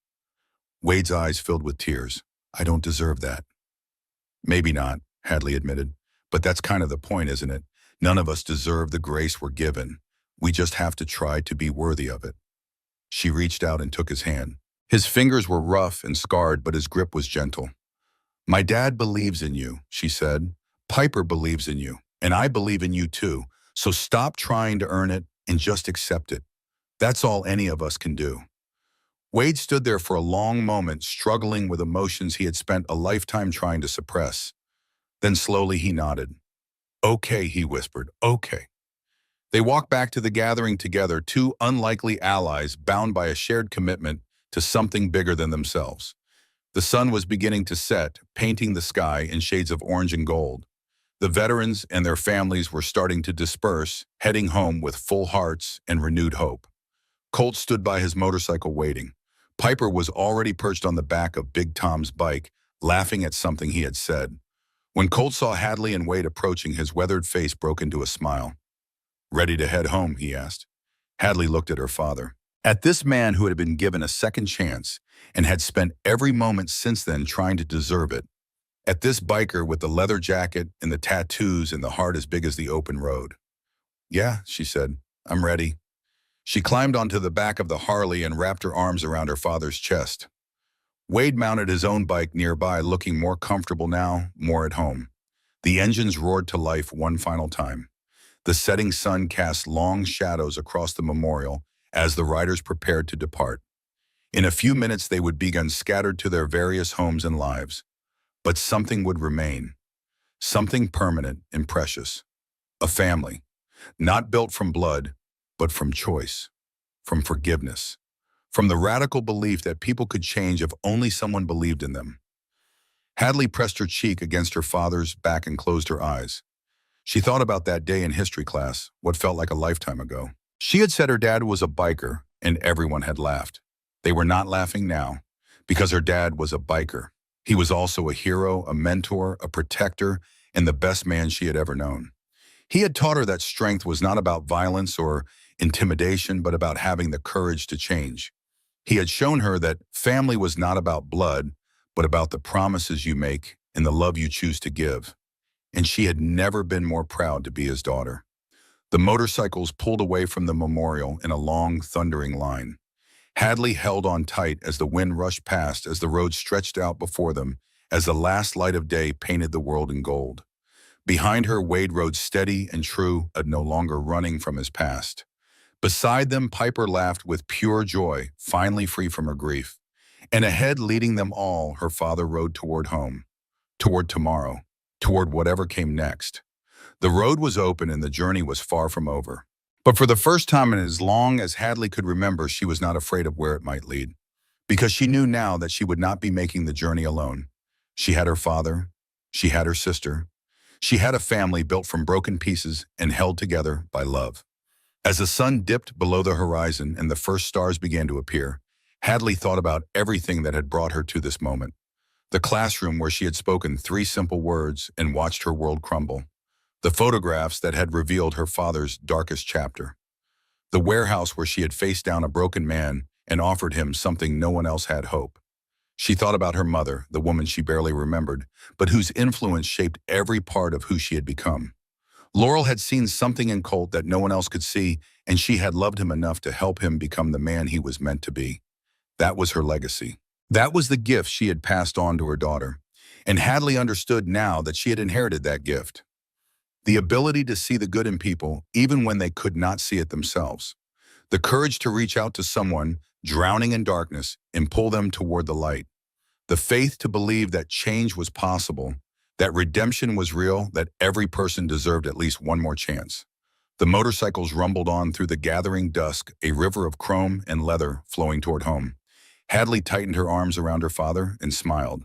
Wade's eyes filled with tears. "I don't deserve that." "Maybe not," Hadley admitted. "But that's kind of the point, isn't it? None of us deserve the grace we're given. We just have to try to be worthy of it." She reached out and took his hand. His fingers were rough and scarred, but his grip was gentle. "My dad believes in you," she said. "Piper believes in you, and I believe in you too. So stop trying to earn it and just accept it. That's all any of us can do." Wade stood there for a long moment, struggling with emotions he had spent a lifetime trying to suppress. Then slowly he nodded. "Okay," he whispered, "okay." They walked back to the gathering together, two unlikely allies bound by a shared commitment to something bigger than themselves. The sun was beginning to set, painting the sky in shades of orange and gold. The veterans and their families were starting to disperse, heading home with full hearts and renewed hope. Colt stood by his motorcycle waiting. Piper was already perched on the back of Big Tom's bike, laughing at something he had said. When Colt saw Hadley and Wade approaching, his weathered face broke into a smile. "Ready to head home?" he asked. Hadley looked at her father. At this man who had been given a second chance and had spent every moment since then trying to deserve it. At this biker with the leather jacket and the tattoos and the heart as big as the open road. "Yeah," she said, "I'm ready." She climbed onto the back of the Harley and wrapped her arms around her father's chest. Wade mounted his own bike nearby, looking more comfortable now, more at home. The engines roared to life one final time. The setting sun cast long shadows across the memorial as the riders prepared to depart. In a few minutes they would begin scattered to their various homes and lives. But something would remain, something permanent and precious. A family, not built from blood, but from choice, from forgiveness, from the radical belief that people could change if only someone believed in them. Hadley pressed her cheek against her father's back and closed her eyes. She thought about that day in history class, what felt like a lifetime ago. She had said her dad was a biker, and everyone had laughed. They were not laughing now, because her dad was a biker. He was also a hero, a mentor, a protector, and the best man she had ever known. He had taught her that strength was not about violence or intimidation, but about having the courage to change. He had shown her that family was not about blood, but about the promises you make and the love you choose to give. And she had never been more proud to be his daughter. The motorcycles pulled away from the memorial in a long, thundering line. Hadley held on tight as the wind rushed past, as the road stretched out before them, as the last light of day painted the world in gold. Behind her, Wade rode steady and true, no longer running from his past. Beside them, Piper laughed with pure joy, finally free from her grief. And ahead, leading them all, her father rode toward home, toward tomorrow, toward whatever came next. The road was open and the journey was far from over. But for the first time in as long as Hadley could remember, she was not afraid of where it might lead, because she knew now that she would not be making the journey alone. She had her father, she had her sister, she had a family built from broken pieces and held together by love. As the sun dipped below the horizon and the first stars began to appear, Hadley thought about everything that had brought her to this moment. The classroom where she had spoken 3 simple words and watched her world crumble. The photographs that had revealed her father's darkest chapter. The warehouse where she had faced down a broken man and offered him something no one else had: hope. She thought about her mother, the woman she barely remembered, but whose influence shaped every part of who she had become. Laurel had seen something in Colt that no one else could see, and she had loved him enough to help him become the man he was meant to be. That was her legacy. That was the gift she had passed on to her daughter. And Hadley understood now that she had inherited that gift. The ability to see the good in people, even when they could not see it themselves. The courage to reach out to someone drowning in darkness and pull them toward the light. The faith to believe that change was possible, that redemption was real, that every person deserved at least one more chance. The motorcycles rumbled on through the gathering dusk, a river of chrome and leather flowing toward home. Hadley tightened her arms around her father and smiled.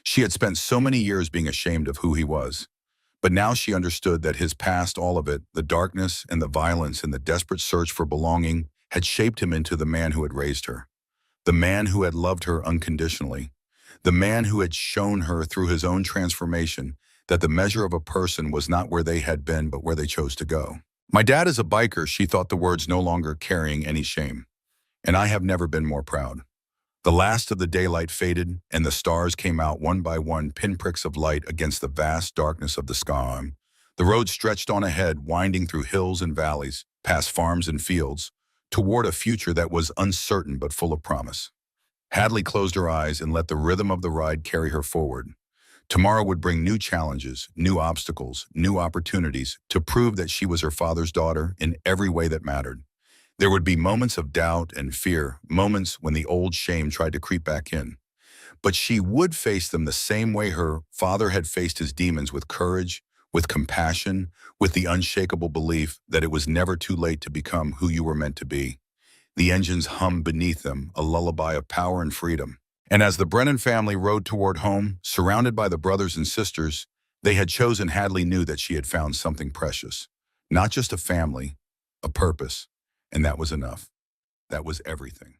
She had spent so many years being ashamed of who he was. But now she understood that his past, all of it, the darkness and the violence and the desperate search for belonging, had shaped him into the man who had raised her. The man who had loved her unconditionally. The man who had shown her through his own transformation that the measure of a person was not where they had been, but where they chose to go. My dad is a biker, she thought, the words no longer carrying any shame. And I have never been more proud. The last of the daylight faded, and the stars came out one by one, pinpricks of light against the vast darkness of the sky. The road stretched on ahead, winding through hills and valleys, past farms and fields, toward a future that was uncertain but full of promise. Hadley closed her eyes and let the rhythm of the ride carry her forward. Tomorrow would bring new challenges, new obstacles, new opportunities to prove that she was her father's daughter in every way that mattered. There would be moments of doubt and fear, moments when the old shame tried to creep back in. But she would face them the same way her father had faced his demons, with courage, with compassion, with the unshakable belief that it was never too late to become who you were meant to be. The engines hummed beneath them, a lullaby of power and freedom. And as the Brennan family rode toward home, surrounded by the brothers and sisters they had chosen, Hadley knew that she had found something precious. Not just a family, a purpose. And that was enough. That was everything.